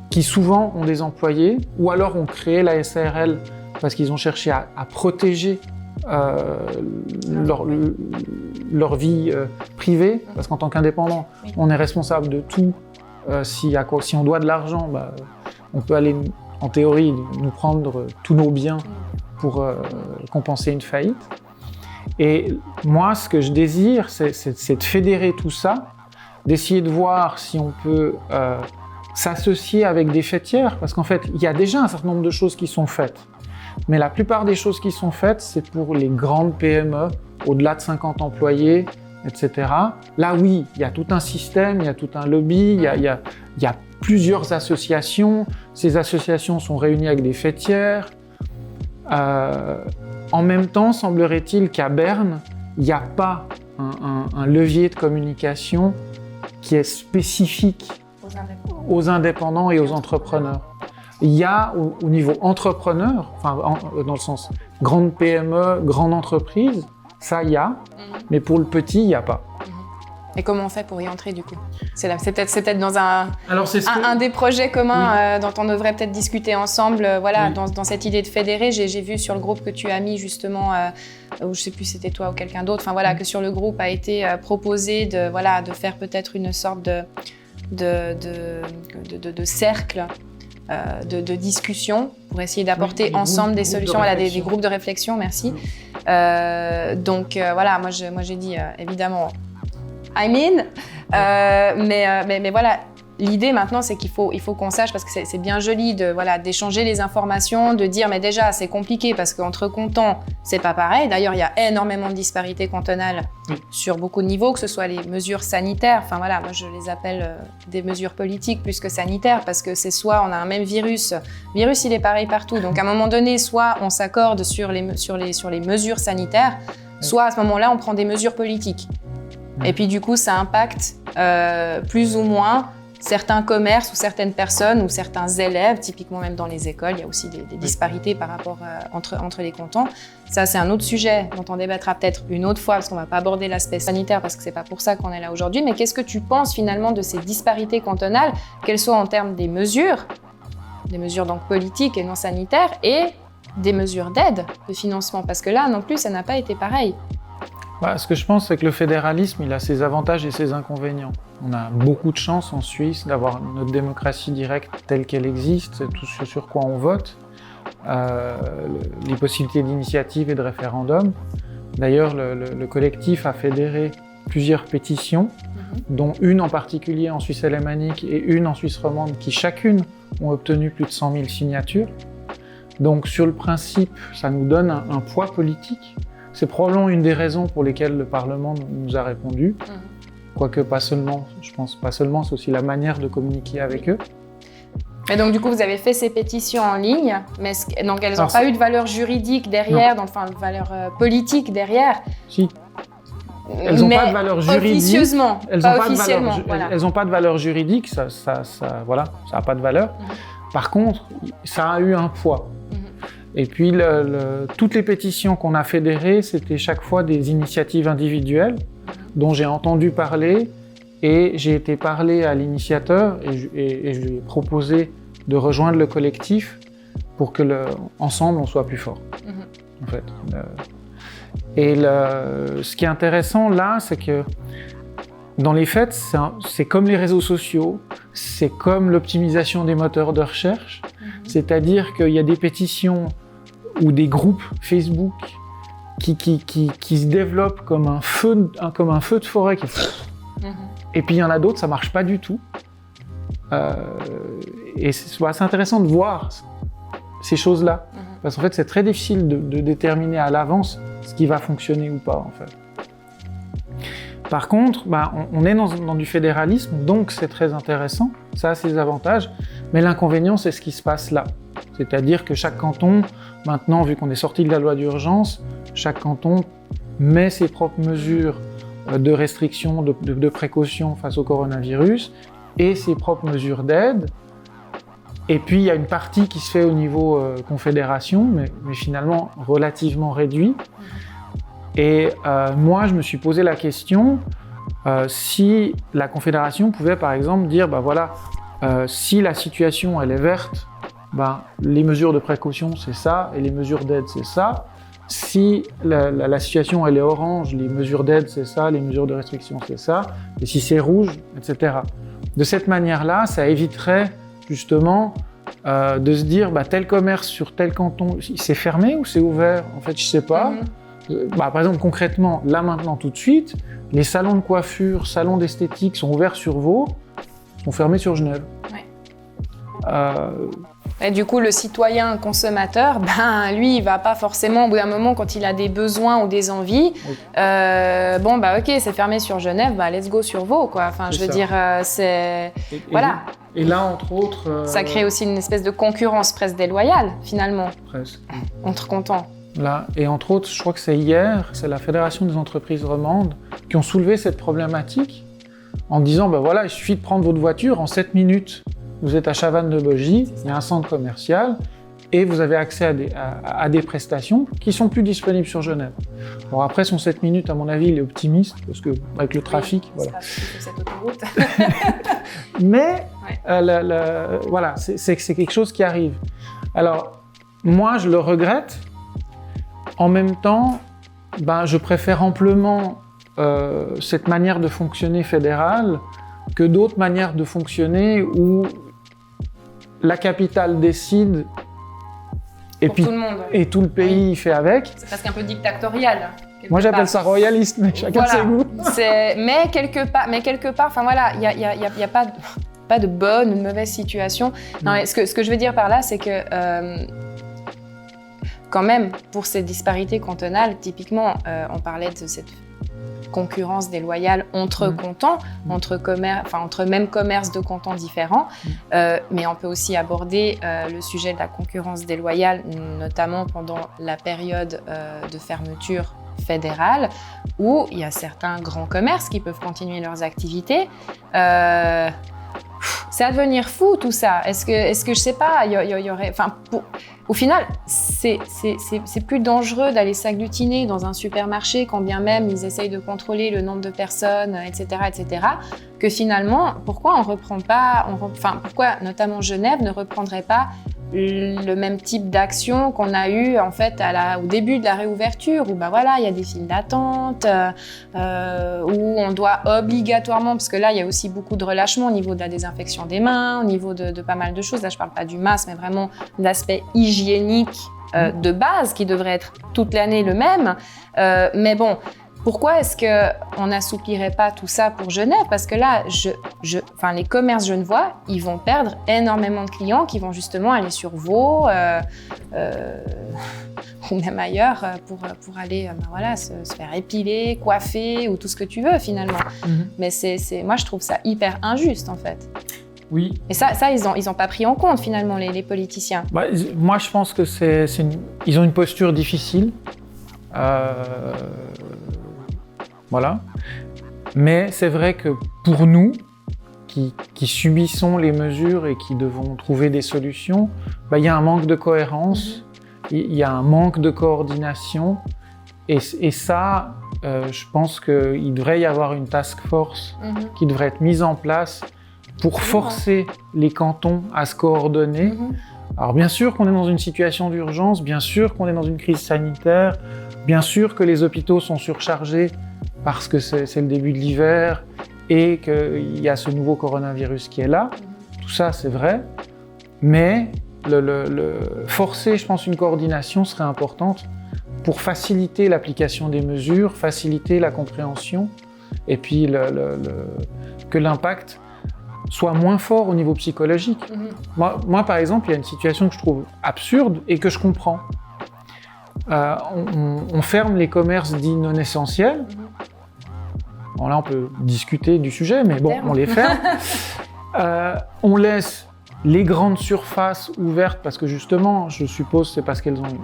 qui souvent ont des employés, ou alors ont créé la SARL parce qu'ils ont cherché à protéger leur vie privée, parce qu'en tant qu'indépendant, on est responsable de tout. Si on doit de l'argent, on peut aller, en théorie, nous prendre tous nos biens pour compenser une faillite. Et moi, ce que je désire, c'est de fédérer tout ça, d'essayer de voir si on peut s'associer avec des fêtières, parce qu'en fait, il y a déjà un certain nombre de choses qui sont faites. Mais la plupart des choses qui sont faites, c'est pour les grandes PME, au-delà de 50 employés, etc. Là, oui, il y a tout un système, il y a tout un lobby, il y a plusieurs associations. Ces associations sont réunies avec des fêtières. En même temps, semblerait-il qu'à Berne, il n'y a pas un levier de communication qui est spécifique aux indépendants et aux entrepreneurs. Il y a au niveau entrepreneur, dans le sens grande PME, grande entreprise, ça il y a, mais pour le petit, il n'y a pas. Et comment on fait pour y entrer du coup ? C'est peut-être dans un des projets communs dont on devrait peut-être discuter ensemble. Dans cette idée de fédérer, j'ai vu sur le groupe que tu as mis justement, ou je sais plus si c'était toi ou quelqu'un d'autre, que sur le groupe a été proposé de faire peut-être une sorte de cercle de discussion pour essayer d'apporter ensemble des solutions, des groupes de réflexion, merci. Moi j'ai dit évidemment I'm in, mais voilà, l'idée maintenant c'est qu'il faut qu'on sache, parce que c'est bien joli d'échanger les informations, de dire mais déjà c'est compliqué parce qu'entre cantons c'est pas pareil. D'ailleurs il y a énormément de disparités cantonales sur beaucoup de niveaux, que ce soit les mesures sanitaires, moi je les appelle des mesures politiques plus que sanitaires, parce que c'est soit on a un même virus il est pareil partout, donc à un moment donné soit on s'accorde sur les mesures sanitaires, soit à ce moment-là on prend des mesures politiques. Et puis du coup, ça impacte plus ou moins certains commerces ou certaines personnes ou certains élèves, typiquement même dans les écoles. Il y a aussi des disparités par rapport entre les cantons. Ça, c'est un autre sujet dont on débattra peut-être une autre fois, parce qu'on ne va pas aborder l'aspect sanitaire, parce que ce n'est pas pour ça qu'on est là aujourd'hui. Mais qu'est-ce que tu penses finalement de ces disparités cantonales, qu'elles soient en termes des mesures donc politiques et non sanitaires, et des mesures d'aide, de financement? Parce que là, non plus, ça n'a pas été pareil. Ce que je pense, c'est que le fédéralisme, il a ses avantages et ses inconvénients. On a beaucoup de chance en Suisse d'avoir notre démocratie directe telle qu'elle existe, c'est tout ce sur quoi on vote, les possibilités d'initiative et de référendum. D'ailleurs, le collectif a fédéré plusieurs pétitions, dont une en particulier en Suisse alémanique et une en Suisse romande, qui chacune ont obtenu plus de 100 000 signatures. Donc sur le principe, ça nous donne un poids politique. C'est probablement une des raisons pour lesquelles le Parlement nous a répondu. Quoique pas seulement, je pense pas seulement, c'est aussi la manière de communiquer avec eux. Et donc du coup, vous avez fait ces pétitions en ligne, mais donc elles n'ont pas eu de valeur juridique derrière, de valeur politique derrière. Si. Elles n'ont pas de valeur juridique. Officieusement, pas officiellement. Elles n'ont pas de valeur juridique, ça n'a pas de valeur. Par contre, ça a eu un poids. Et puis, toutes les pétitions qu'on a fédérées, c'était chaque fois des initiatives individuelles dont j'ai entendu parler, et j'ai été parler à l'initiateur et je lui ai proposé de rejoindre le collectif pour que ensemble on soit plus fort. En fait. Ce qui est intéressant là, c'est que dans les faits, c'est comme les réseaux sociaux, c'est comme l'optimisation des moteurs de recherche, c'est-à-dire qu'il y a des pétitions ou des groupes Facebook qui se développppe comme un feu de forêt. Et puis il y en a d'autres, ça marche pas du tout. Et c'est assez intéressant de voir ces choses-là. Parce qu'en fait, c'est très difficile de déterminer à l'avance ce qui va fonctionner ou pas, en fait. Par contre, on est dans du fédéralisme, donc c'est très intéressant, ça a ses avantages, mais l'inconvénient, c'est ce qui se passe là. C'est-à-dire que chaque canton, maintenant, vu qu'on est sorti de la loi d'urgence, chaque canton met ses propres mesures de restriction, de précaution face au coronavirus et ses propres mesures d'aide. Et puis, il y a une partie qui se fait au niveau confédération, mais finalement relativement réduit. Et moi, je me suis posé la question si la confédération pouvait, par exemple, dire si la situation elle est verte, les mesures de précaution c'est ça et les mesures d'aide c'est ça. Si la situation elle est orange, les mesures d'aide c'est ça, les mesures de restriction c'est ça. Et si c'est rouge, etc. De cette manière-là, ça éviterait justement de se dire tel commerce sur tel canton, c'est fermé ou c'est ouvert? En fait, je sais pas. Par exemple, concrètement, là maintenant tout de suite, les salons de coiffure, salons d'esthétique sont ouverts sur Vaud, sont fermés sur Genève. Et du coup, le citoyen consommateur, lui, il va pas forcément, au bout d'un moment, quand il a des besoins ou des envies, ok, c'est fermé sur Genève, let's go sur Vaud, quoi. Enfin, je veux dire, c'est... Voilà. Et là, entre autres... Ça crée aussi une espèce de concurrence presque déloyale, finalement. Presque. Entre cantons. Là, et entre autres, je crois que c'est hier, c'est la Fédération des entreprises romandes qui ont soulevé cette problématique en disant, il suffit de prendre votre voiture en 7 minutes. Vous êtes à Chavannes-de-Bogie, il y a un centre commercial et vous avez accès à des prestations qui sont plus disponibles sur Genève. Bon, après, son 7 minutes, à mon avis, il est optimiste parce que avec le trafic, c'est pas sur cette autoroute. Mais c'est quelque chose qui arrive. Alors, moi, je le regrette. En même temps, je préfère amplement cette manière de fonctionner fédérale que d'autres manières de fonctionner où la capitale décide et puis tout le monde, et tout le pays fait avec. C'est presque un peu dictatorial. Moi, j'appelle ça royaliste, mais chacun ses goûts. Mais quelque part, il y a pas de bonne ou de mauvaise situation. Non, ce que je veux dire par là, c'est que quand même, pour ces disparités cantonales, typiquement, on parlait de cette concurrence déloyale entre cantons, entre même commerces de cantons différents, mais on peut aussi aborder le sujet de la concurrence déloyale, notamment pendant la période de fermeture fédérale, où il y a certains grands commerces qui peuvent continuer leurs activités. C'est à devenir fou tout ça. Est-ce que je sais pas, il y aurait, au final, c'est plus dangereux d'aller s'agglutiner dans un supermarché quand bien même ils essayent de contrôler le nombre de personnes, etc., que finalement, pourquoi pourquoi notamment Genève ne reprendrait pas le même type d'action qu'on a eu en fait au début de la réouverture où il y a des files d'attente, où on doit obligatoirement, parce que là il y a aussi beaucoup de relâchement au niveau de la désinfection des mains, au niveau de pas mal de choses, là je parle pas du masque mais vraiment de l'aspect hygiénique de base qui devrait être toute l'année le même, mais bon, pourquoi est-ce qu'on n'assouplirait pas tout ça pour Genève? Parce que là, les commerces genevois, ils vont perdre énormément de clients qui vont justement aller sur Vaud ou même ailleurs pour aller se faire épiler, coiffer ou tout ce que tu veux finalement. Mais moi, je trouve ça hyper injuste en fait. Oui. Et ça ils ont pas pris en compte finalement les politiciens. Moi, je pense que ils ont une posture difficile. Voilà. Mais c'est vrai que pour nous, qui subissons les mesures et qui devons trouver des solutions, il y a un manque de cohérence, il y a un manque de coordination. Et ça, je pense qu'il devrait y avoir une task force qui devrait être mise en place pour forcer les cantons à se coordonner. Alors bien sûr qu'on est dans une situation d'urgence, bien sûr qu'on est dans une crise sanitaire, bien sûr que les hôpitaux sont surchargés parce que c'est le début de l'hiver et qu'il y a ce nouveau coronavirus qui est là. Tout ça, c'est vrai. Mais forcer, je pense, une coordination serait importante pour faciliter l'application des mesures, faciliter la compréhension et puis que l'impact soit moins fort au niveau psychologique. Moi, par exemple, il y a une situation que je trouve absurde et que je comprends. On ferme les commerces dits non essentiels. Bon, là, on peut discuter du sujet, mais bon, on les ferme. On laisse les grandes surfaces ouvertes parce que justement, je suppose, c'est parce qu'elles ont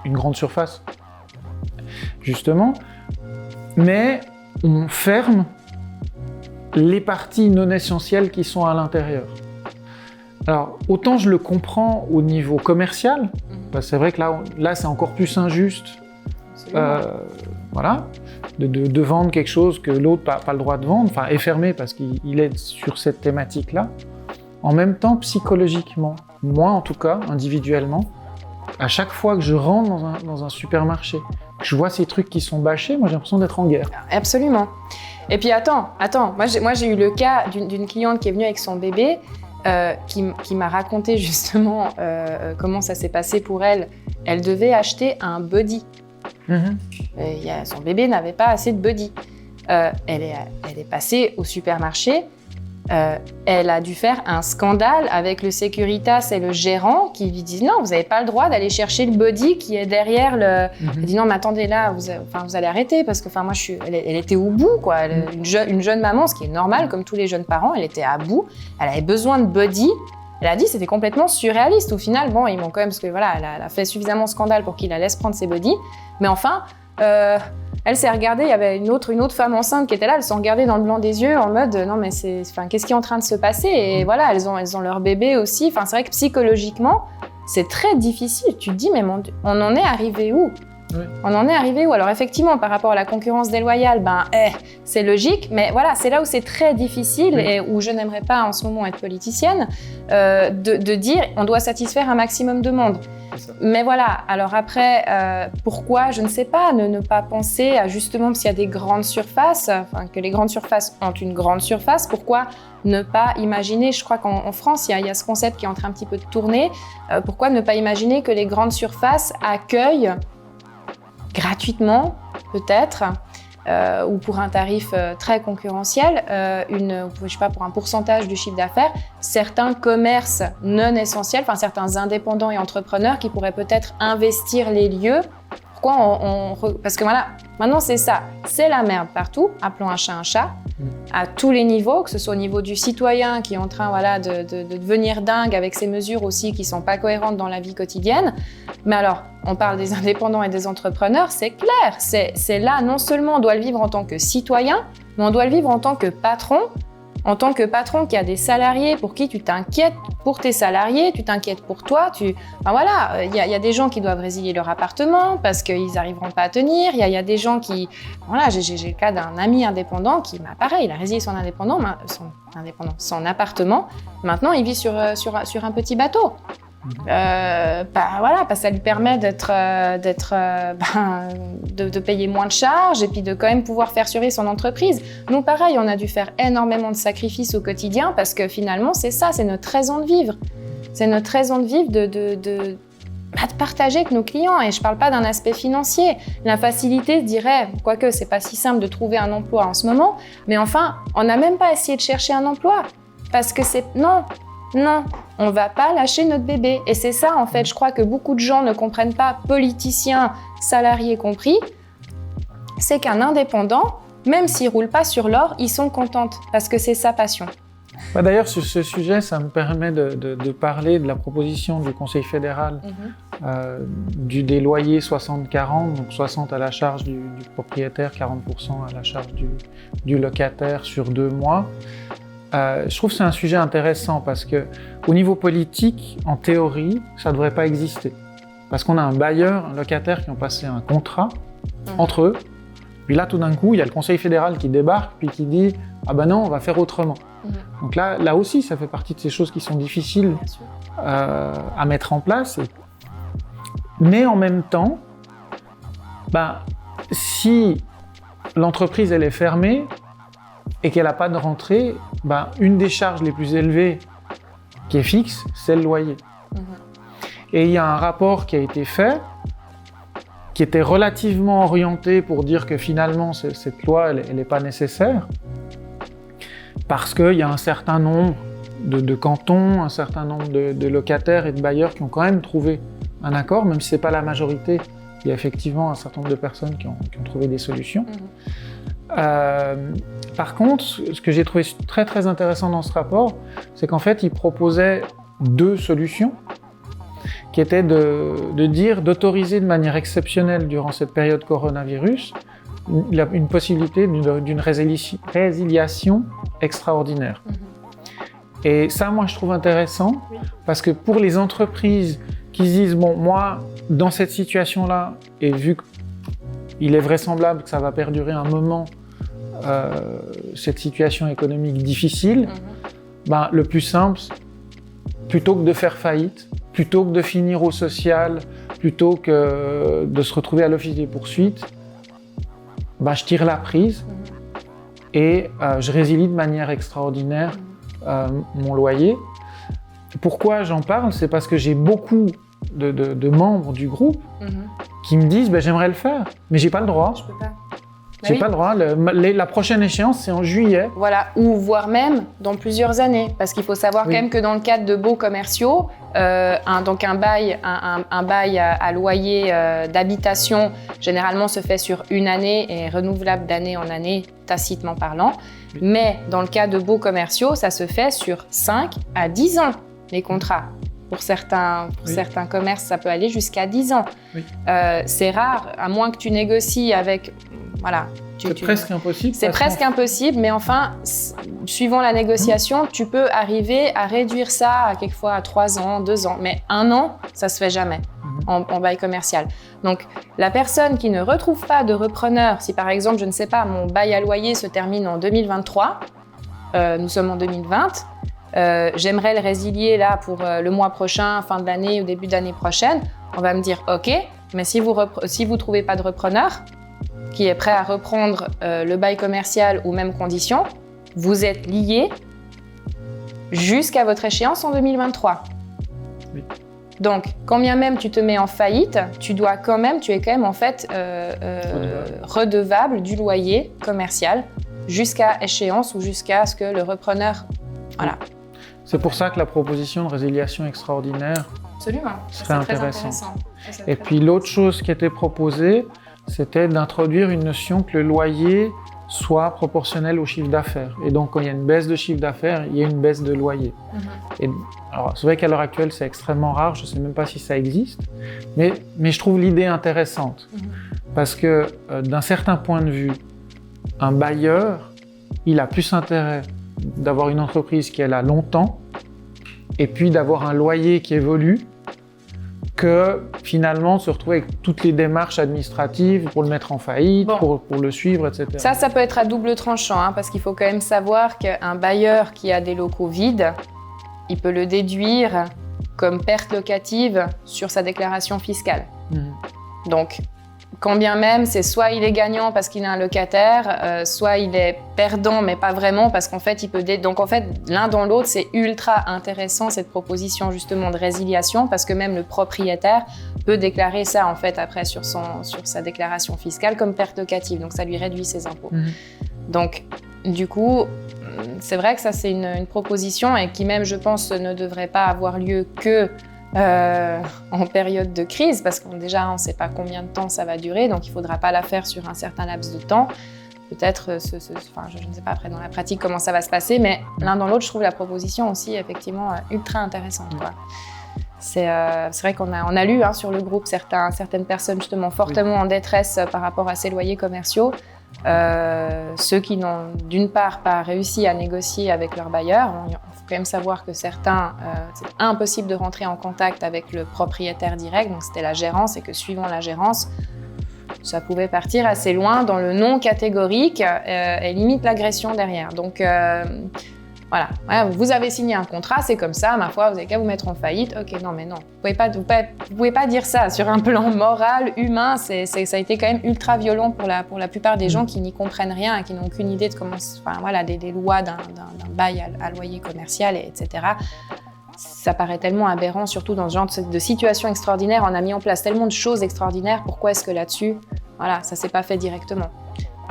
une grande surface, justement. Mais on ferme les parties non essentielles qui sont à l'intérieur. Alors, autant je le comprends au niveau commercial, parce que c'est vrai que là c'est encore plus injuste voilà, de vendre quelque chose que l'autre n'a pas le droit de vendre, enfin est fermé parce qu'il est sur cette thématique-là. En même temps, psychologiquement, moi en tout cas, individuellement, à chaque fois que je rentre dans un supermarché, que je vois ces trucs qui sont bâchés, moi j'ai l'impression d'être en guerre. Absolument. Et puis attends, moi j'ai eu le cas d'une cliente qui est venue avec son bébé, qui m'a raconté justement comment ça s'est passé pour elle. Elle devait acheter un buddy. Son bébé n'avait pas assez de buddy. Elle est passée au supermarché. Elle a dû faire un scandale avec le Securitas et le gérant qui lui disent non, vous n'avez pas le droit d'aller chercher le buddy qui est derrière le. Elle dit non, mais attendez là, vous allez arrêter parce que moi elle était au bout quoi. Une jeune maman, ce qui est normal comme tous les jeunes parents, elle était à bout. Elle avait besoin de buddy. Elle a dit c'était complètement surréaliste. Au final, bon, ils m'ont quand même parce que voilà, elle a fait suffisamment scandale pour qu'il la laisse prendre ses buddies. Mais enfin. Elle s'est regardée, il y avait une autre femme enceinte qui était là, elle s'est regardée dans le blanc des yeux en mode non mais qu'est-ce qui est en train de se passer? Et voilà, elles ont leur bébé aussi. Enfin, c'est vrai que psychologiquement, c'est très difficile. Tu te dis mais mon Dieu, on en est arrivé où? On en est arrivé où? Alors effectivement, par rapport à la concurrence déloyale, c'est logique, mais voilà, c'est là où c'est très difficile et où je n'aimerais pas en ce moment être politicienne, de dire on doit satisfaire un maximum de monde. Mais voilà, alors après, pourquoi, je ne sais pas, ne pas penser à justement, s'il y a des grandes surfaces, que les grandes surfaces ont une grande surface, pourquoi ne pas imaginer, je crois qu'en France, il y a ce concept qui est en train un petit peu de tourner, pourquoi ne pas imaginer que les grandes surfaces accueillent gratuitement, peut-être, ou pour un tarif très concurrentiel, je sais pas, pour un pourcentage du chiffre d'affaires, certains commerces non essentiels, certains indépendants et entrepreneurs qui pourraient peut-être investir les lieux. Pourquoi parce que voilà, maintenant c'est ça, c'est la merde partout, appelons un chat, à tous les niveaux, que ce soit au niveau du citoyen qui est en train de devenir dingue avec ces mesures aussi qui sont pas cohérentes dans la vie quotidienne. Mais alors, on parle des indépendants et des entrepreneurs, c'est clair, c'est là, non seulement on doit le vivre en tant que citoyen, mais on doit le vivre en tant que patron qui a des salariés pour qui tu t'inquiètes pour tes salariés, tu t'inquiètes pour toi. Il y a des gens qui doivent résilier leur appartement parce qu'ils n'arriveront pas à tenir. Il y a des gens qui... Voilà, j'ai le cas d'un ami indépendant qui, pareil, il a résilié son appartement. Maintenant, il vit sur un petit bateau. Parce que ça lui permet de payer moins de charges et puis de quand même pouvoir faire survivre son entreprise. Nous, pareil, on a dû faire énormément de sacrifices au quotidien parce que finalement, c'est ça, c'est notre raison de vivre. C'est notre raison de vivre de partager avec nos clients. Et je ne parle pas d'un aspect financier. La facilité, je dirais, quoique c'est pas si simple de trouver un emploi en ce moment, mais enfin, on n'a même pas essayé de chercher un emploi parce que non, on ne va pas lâcher notre bébé. Et c'est ça, en fait, je crois que beaucoup de gens ne comprennent pas, politiciens, salariés compris, c'est qu'un indépendant, même s'il ne roule pas sur l'or, ils sont contents parce que c'est sa passion. D'ailleurs, sur ce sujet, ça me permet de parler de la proposition du Conseil fédéral des loyers 60-40, donc 60 à la charge du propriétaire, 40% à la charge du locataire sur 2 mois. Je trouve que c'est un sujet intéressant parce qu'au niveau politique, en théorie, ça ne devrait pas exister. Parce qu'on a un bailleur, un locataire qui ont passé un contrat entre eux. Puis là, tout d'un coup, il y a le Conseil fédéral qui débarque puis qui dit « Ah ben non, on va faire autrement ». Donc là aussi, ça fait partie de ces choses qui sont difficiles à mettre en place. Mais en même temps, si l'entreprise elle est fermée et qu'elle n'a pas de rentrée, une des charges les plus élevées qui est fixe, c'est le loyer. Et il y a un rapport qui a été fait, qui était relativement orienté pour dire que finalement cette loi elle n'est pas nécessaire, parce qu'il y a un certain nombre de cantons, un certain nombre de locataires et de bailleurs qui ont quand même trouvé un accord, même si ce n'est pas la majorité. Il y a effectivement un certain nombre de personnes qui ont trouvé des solutions. Par contre, ce que j'ai trouvé très très intéressant dans ce rapport, c'est qu'en fait, il proposait 2 solutions, qui étaient d'autoriser de manière exceptionnelle durant cette période coronavirus une possibilité d'une résiliation extraordinaire. Et ça, moi, je trouve intéressant, parce que pour les entreprises qui se disent, bon, moi, dans cette situation-là, et vu qu'il est vraisemblable que ça va perdurer un moment, cette situation économique difficile, le plus simple, plutôt que de faire faillite, plutôt que de finir au social, plutôt que de se retrouver à l'office des poursuites, je tire la prise et je résilie de manière extraordinaire mon loyer. Pourquoi j'en parle? C'est parce que j'ai beaucoup de membres du groupe qui me disent j'aimerais le faire, mais j'ai pas le droit. Je peux pas. J'ai pas le droit. La prochaine échéance, c'est en juillet. Voilà, ou voire même dans plusieurs années. Parce qu'il faut savoir quand même que dans le cadre de baux commerciaux, un bail à loyer d'habitation, généralement se fait sur une année et est renouvelable d'année en année, tacitement parlant. Mais dans le cas de baux commerciaux, ça se fait sur 5 à 10 ans, les contrats. Pour certains commerces, ça peut aller jusqu'à 10 ans. C'est rare, à moins que tu négocies avec... Voilà. C'est presque impossible. C'est presque impossible, mais enfin, suivant la négociation, tu peux arriver à réduire ça à quelquefois à 3 ans, 2 ans. Mais 1 an, ça se fait jamais en bail commercial. Donc, la personne qui ne retrouve pas de repreneur, si par exemple, je ne sais pas, mon bail à loyer se termine en 2023, nous sommes en 2020, j'aimerais le résilier là pour le mois prochain, fin de l'année ou début d'année prochaine, on va me dire OK, mais si vous trouvez pas de repreneur qui est prêt à reprendre le bail commercial aux mêmes conditions, vous êtes lié jusqu'à votre échéance en 2023. Oui. Donc, quand bien même tu te mets en faillite, tu es quand même en fait redevable du loyer commercial jusqu'à échéance ou jusqu'à ce que le repreneur... Voilà. C'est pour ça que la proposition de résiliation extraordinaire serait intéressante. Et puis l'autre chose qui était proposée, c'était d'introduire une notion que le loyer soit proportionnel au chiffre d'affaires. Et donc, quand il y a une baisse de chiffre d'affaires, il y a une baisse de loyer. Et, alors, c'est vrai qu'à l'heure actuelle, c'est extrêmement rare, je ne sais même pas si ça existe, mais je trouve l'idée intéressante. Parce que, d'un certain point de vue, un bailleur, il a plus intérêt d'avoir une entreprise qui est là longtemps, et puis d'avoir un loyer qui évolue, que finalement se retrouver avec toutes les démarches administratives pour le mettre en faillite, pour le suivre, etc. Ça peut être à double tranchant, parce qu'il faut quand même savoir qu'un bailleur qui a des locaux vides, il peut le déduire comme perte locative sur sa déclaration fiscale. Donc, quand bien même, c'est soit il est gagnant parce qu'il a un locataire, soit il est perdant, mais pas vraiment, parce qu'en fait, il peut... Donc en fait, l'un dans l'autre, c'est ultra intéressant, cette proposition justement de résiliation, parce que même le propriétaire peut déclarer ça, en fait, après sur sa déclaration fiscale comme perte locative. Donc ça lui réduit ses impôts. Donc, du coup, c'est vrai que ça, c'est une proposition et qui même, je pense, ne devrait pas avoir lieu que en période de crise, parce qu'on déjà on ne sait pas combien de temps ça va durer, donc il ne faudra pas la faire sur un certain laps de temps. Peut-être, je ne sais pas après dans la pratique comment ça va se passer, mais l'un dans l'autre, je trouve la proposition aussi effectivement ultra intéressante. C'est vrai qu'on a lu sur le groupe certaines personnes justement fortement en détresse par rapport à ces loyers commerciaux. Ceux qui n'ont d'une part pas réussi à négocier avec leur bailleur. Il faut quand même savoir que certains, c'est impossible de rentrer en contact avec le propriétaire direct, donc c'était la gérance, et que suivant la gérance, ça pouvait partir assez loin dans le non catégorique et limite l'agression derrière. Donc Voilà, vous avez signé un contrat, c'est comme ça, ma foi, vous n'avez qu'à vous mettre en faillite. Ok, non, mais non, vous pouvez pas dire ça sur un plan moral, humain. Ça a été quand même ultra violent pour la plupart des gens qui n'y comprennent rien et qui n'ont aucune idée de comment, des lois d'un bail à loyer commercial, etc. Ça paraît tellement aberrant, surtout dans ce genre de situation extraordinaire. On a mis en place tellement de choses extraordinaires. Pourquoi est-ce que là-dessus, ça s'est pas fait directement?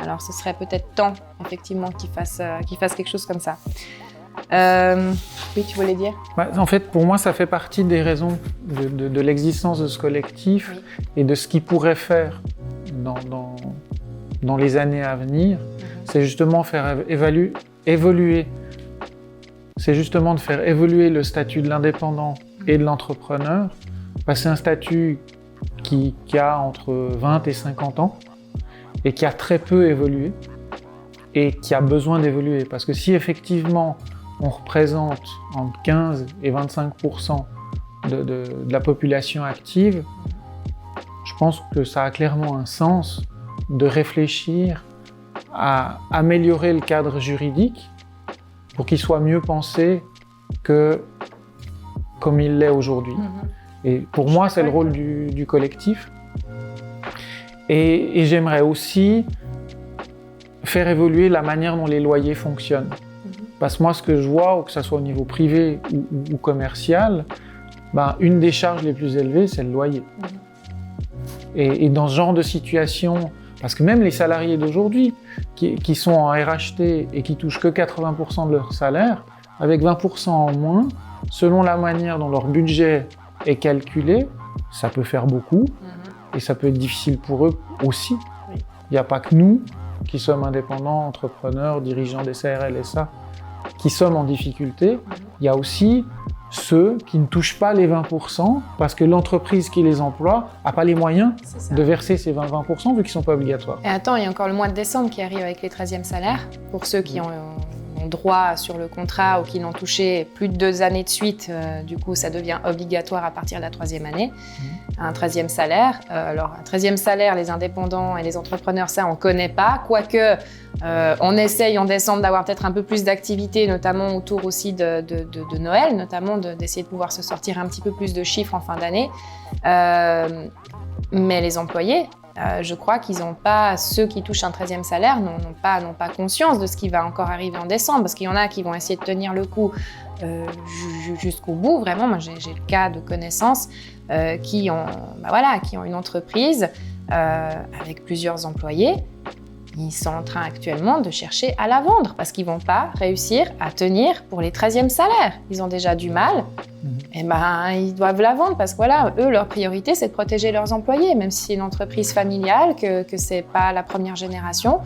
Alors, ce serait peut-être temps, effectivement, qu'il fasse quelque chose comme ça. Oui, tu voulais dire ? En fait, pour moi, ça fait partie des raisons de l'existence de ce collectif et de ce qu'il pourrait faire dans les années à venir. C'est justement faire évoluer. C'est justement de faire évoluer le statut de l'indépendant et de l'entrepreneur. C'est un statut qui a entre 20 et 50 ans et qui a très peu évolué et qui a besoin d'évoluer. Parce que si effectivement on représente entre 15 et 25% de la population active, je pense que ça a clairement un sens de réfléchir à améliorer le cadre juridique pour qu'il soit mieux pensé que comme il l'est aujourd'hui. Et pour moi, c'est le rôle du collectif. Et j'aimerais aussi faire évoluer la manière dont les loyers fonctionnent. Parce que moi, ce que je vois, que ce soit au niveau privé ou commercial, une des charges les plus élevées, c'est le loyer. Et dans ce genre de situation, parce que même les salariés d'aujourd'hui, qui sont en RHT et qui touchent que 80% de leur salaire, avec 20% en moins, selon la manière dont leur budget est calculé, ça peut faire beaucoup et ça peut être difficile pour eux aussi. Il n'y a pas que nous qui sommes indépendants, entrepreneurs, dirigeants des CRLSA, qui sommes en difficulté. Il y a aussi ceux qui ne touchent pas les 20% parce que l'entreprise qui les emploie n'a pas les moyens de verser ces 20% vu qu'ils ne sont pas obligatoires. Et attends, il y a encore le mois de décembre qui arrive avec les 13e salaires. Pour ceux qui ont droit sur le contrat ou qui l'ont touché plus de 2 années de suite, du coup ça devient obligatoire à partir de la 3e année. Un 13e salaire. Alors un 13e salaire, les indépendants et les entrepreneurs, ça on ne connaît pas, quoique on essaye en décembre d'avoir peut-être un peu plus d'activité, notamment autour aussi de Noël, notamment d'essayer de pouvoir se sortir un petit peu plus de chiffres en fin d'année. Mais les employés, je crois qu'ils n'ont pas, ceux qui touchent un 13e salaire n'ont pas conscience de ce qui va encore arriver en décembre, parce qu'il y en a qui vont essayer de tenir le coup jusqu'au bout. Vraiment, moi j'ai le cas de connaissances qui ont une entreprise avec plusieurs employés. Ils sont en train actuellement de chercher à la vendre parce qu'ils ne vont pas réussir à tenir pour les 13e salaires. Ils ont déjà du mal. Et ils doivent la vendre parce que eux, leur priorité, c'est de protéger leurs employés, même si c'est une entreprise familiale, que ce n'est pas la première génération.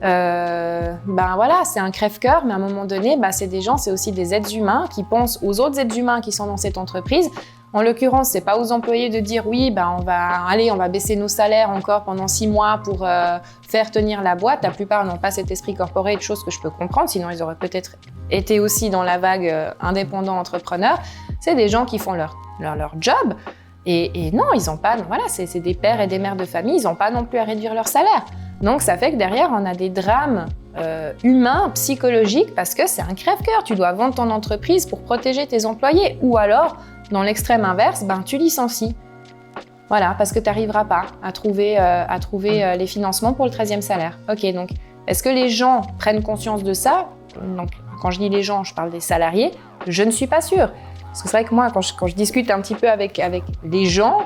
C'est un crève-cœur, mais à un moment donné, c'est des gens, c'est aussi des êtres humains qui pensent aux autres êtres humains qui sont dans cette entreprise. En l'occurrence, c'est pas aux employés de dire oui, on va baisser nos salaires encore pendant 6 mois pour faire tenir la boîte. La plupart n'ont pas cet esprit corporate, chose que je peux comprendre, sinon ils auraient peut-être été aussi dans la vague indépendant entrepreneur. C'est des gens qui font leur job et non, ils n'ont pas, c'est des pères et des mères de famille, ils n'ont pas non plus à réduire leur salaire. Donc ça fait que derrière, on a des drames humains, psychologiques, parce que c'est un crève-cœur. Tu dois vendre ton entreprise pour protéger tes employés ou alors, dans l'extrême inverse, tu licencies. Voilà, parce que tu n'arriveras pas à trouver les financements pour le 13e salaire. Ok, donc est-ce que les gens prennent conscience de ça ? Donc, quand je dis les gens, je parle des salariés. Je ne suis pas sûre. Parce que c'est vrai que moi, quand je discute un petit peu avec les gens,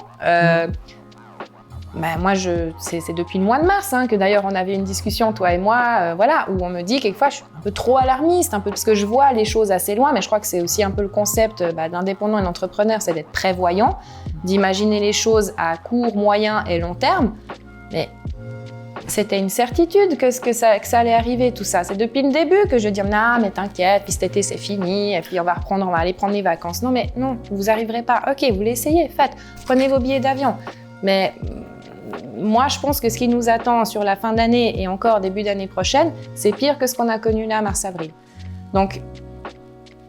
c'est depuis le mois de mars que d'ailleurs on avait une discussion, toi et moi, où on me dit quelquefois je suis un peu trop alarmiste, parce que je vois les choses assez loin, mais je crois que c'est aussi un peu le concept d'indépendant et d'entrepreneur, c'est d'être prévoyant, d'imaginer les choses à court, moyen et long terme. Mais c'était une certitude que ça allait arriver, tout ça. C'est depuis le début que je dis non, mais t'inquiète, puis cet été c'est fini, et puis on va aller prendre les vacances. Non, mais non, vous arriverez pas. Ok, vous l'essayez, faites, prenez vos billets d'avion. Mais moi, je pense que ce qui nous attend sur la fin d'année et encore début d'année prochaine, c'est pire que ce qu'on a connu là, mars-avril. Donc,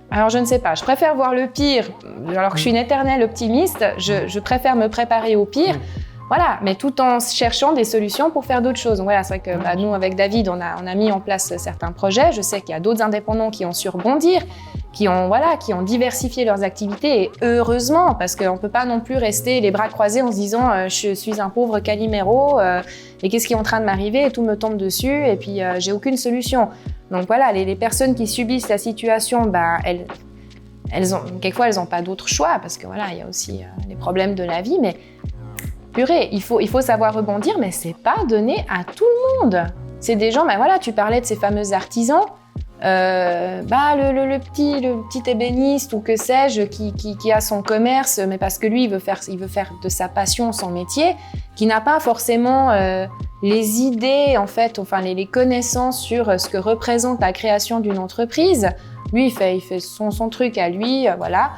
alors je ne sais pas, je préfère voir le pire, alors que je suis une éternelle optimiste, je préfère me préparer au pire, Voilà, mais tout en cherchant des solutions pour faire d'autres choses. Donc voilà, c'est vrai que nous, avec David, on a mis en place certains projets. Je sais qu'il y a d'autres indépendants qui ont su rebondir, qui ont diversifié leurs activités, et heureusement, parce qu'on ne peut pas non plus rester les bras croisés en se disant je suis un pauvre Calimero et qu'est-ce qui est en train de m'arriver et tout me tombe dessus et puis j'ai aucune solution. Donc voilà, les personnes qui subissent la situation, quelquefois elles n'ont pas d'autre choix parce que voilà, il y a aussi les problèmes de la vie, mais purée, il faut savoir rebondir, mais c'est pas donné à tout le monde. C'est des gens, voilà, tu parlais de ces fameux artisans, le petit ébéniste ou que sais-je qui a son commerce, mais parce que lui il veut faire de sa passion son métier, qui n'a pas forcément les idées en fait, enfin les connaissances sur ce que représente la création d'une entreprise. Lui il fait son truc à lui, voilà.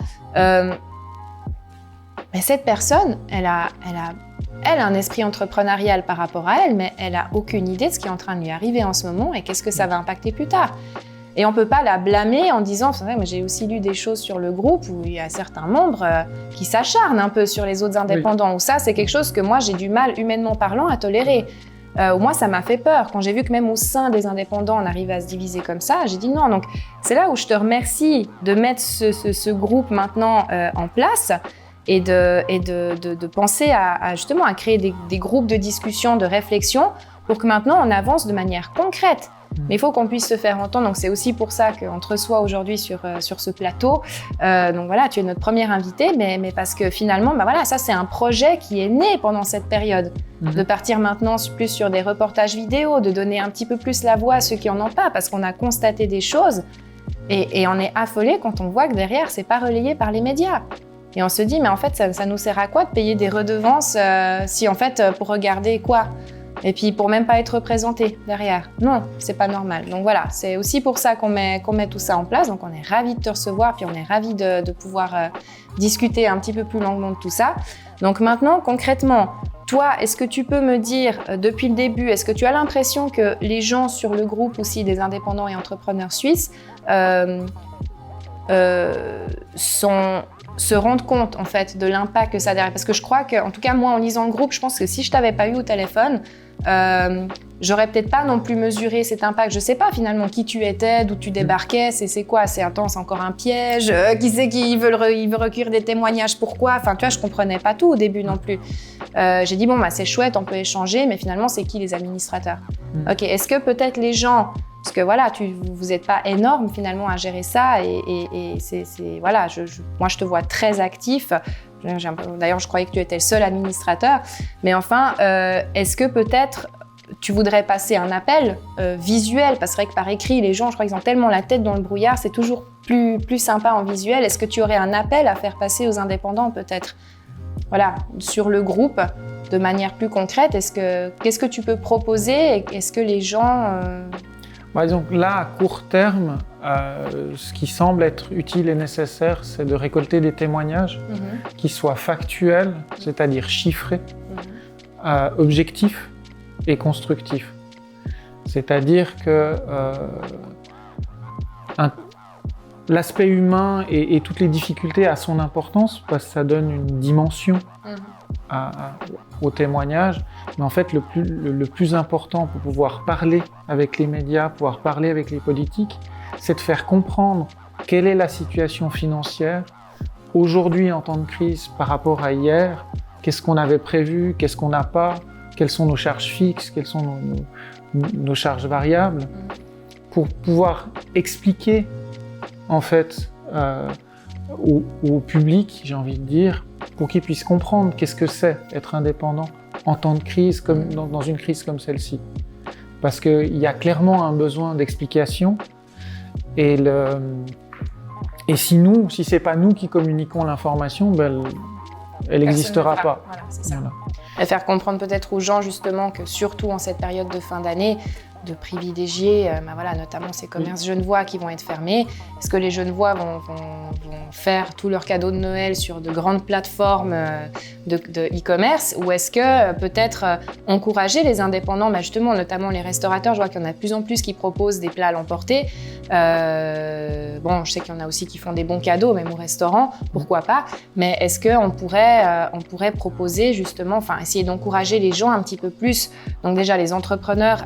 Mais cette personne, elle a un esprit entrepreneurial par rapport à elle, mais elle n'a aucune idée de ce qui est en train de lui arriver en ce moment et qu'est-ce que ça va impacter plus tard. Et on ne peut pas la blâmer en disant, c'est vrai, mais j'ai aussi lu des choses sur le groupe où il y a certains membres qui s'acharnent un peu sur les autres indépendants, où ça, c'est quelque chose que moi, j'ai du mal, humainement parlant, à tolérer. Moi, ça m'a fait peur. Quand j'ai vu que même au sein des indépendants, on arrivait à se diviser comme ça, j'ai dit non. Donc, c'est là où je te remercie de mettre ce groupe maintenant en place et de penser justement à créer des groupes de discussion, de réflexion pour que maintenant, on avance de manière concrète. Mais il faut qu'on puisse se faire entendre. Donc, c'est aussi pour ça qu'on te reçoit aujourd'hui sur ce plateau. Donc voilà, tu es notre première invitée, mais parce que finalement, voilà, ça, c'est un projet qui est né pendant cette période. De partir maintenant plus sur des reportages vidéo, de donner un petit peu plus la voix à ceux qui en ont pas, parce qu'on a constaté des choses et on est affolé quand on voit que derrière, c'est pas relayé par les médias. Et on se dit, mais en fait, ça nous sert à quoi de payer des redevances si en fait, pour regarder quoi ? Et puis pour même pas être représenté derrière. Non, c'est pas normal. Donc voilà, c'est aussi pour ça qu'on met tout ça en place. Donc on est ravis de te recevoir, puis on est ravis de pouvoir discuter un petit peu plus longuement de tout ça. Donc maintenant, concrètement, toi, est-ce que tu peux me dire depuis le début, est-ce que tu as l'impression que les gens sur le groupe aussi des indépendants et entrepreneurs suisses se rendent compte en fait de l'impact que ça a derrière? Parce que je crois que, en tout cas moi en lisant le groupe, je pense que si je t'avais pas eu au téléphone, j'aurais peut-être pas non plus mesuré cet impact. Je sais pas finalement qui tu étais, d'où tu débarquais, c'est quoi, c'est intense, encore un piège, qui c'est qui veut recueillir des témoignages, pourquoi, enfin tu vois, je comprenais pas tout au début non plus. J'ai dit c'est chouette, on peut échanger, mais finalement c'est qui les administrateurs? Ok, est-ce que peut-être les gens, parce que voilà, vous n'êtes pas énorme finalement à gérer ça et c'est voilà, moi je te vois très actif. D'ailleurs, je croyais que tu étais le seul administrateur. Mais enfin, est-ce que peut-être tu voudrais passer un appel visuel? Parce que c'est vrai que par écrit, les gens, je crois qu'ils ont tellement la tête dans le brouillard, c'est toujours plus sympa en visuel. Est-ce que tu aurais un appel à faire passer aux indépendants peut-être? Voilà, sur le groupe, de manière plus concrète, qu'est-ce que tu peux proposer? Est-ce que les gens... Disons que là, à court terme, ce qui semble être utile et nécessaire, c'est de récolter des témoignages qui soient factuels, c'est-à-dire chiffrés, objectifs et constructifs. C'est-à-dire que l'aspect humain et toutes les difficultés a son importance parce que ça donne une dimension au témoignage. Mais en fait, le plus important pour pouvoir parler avec les médias, pouvoir parler avec les politiques, c'est de faire comprendre quelle est la situation financière aujourd'hui en temps de crise par rapport à hier, qu'est-ce qu'on avait prévu, qu'est-ce qu'on n'a pas, quelles sont nos charges fixes, quelles sont nos charges variables, pour pouvoir expliquer en fait au public, j'ai envie de dire, pour qu'ils puissent comprendre qu'est-ce que c'est être indépendant en temps de crise, comme dans une crise comme celle-ci. Parce qu'il y a clairement un besoin d'explication et si c'est pas nous qui communiquons l'information, elle n'existera pas. Voilà, c'est ça. Voilà. Et faire comprendre peut-être aux gens justement que surtout en cette période de fin d'année, privilégier notamment ces commerces genevois qui vont être fermés. Est-ce que les genevois vont faire tous leurs cadeaux de Noël sur de grandes plateformes de e-commerce, ou est-ce que peut-être encourager les indépendants, justement notamment les restaurateurs? Je vois qu'il y en a de plus en plus qui proposent des plats à l'emporter. Je sais qu'il y en a aussi qui font des bons cadeaux, même au restaurant, pourquoi pas. Mais est-ce qu'on pourrait proposer justement, essayer d'encourager les gens un petit peu plus, donc déjà les entrepreneurs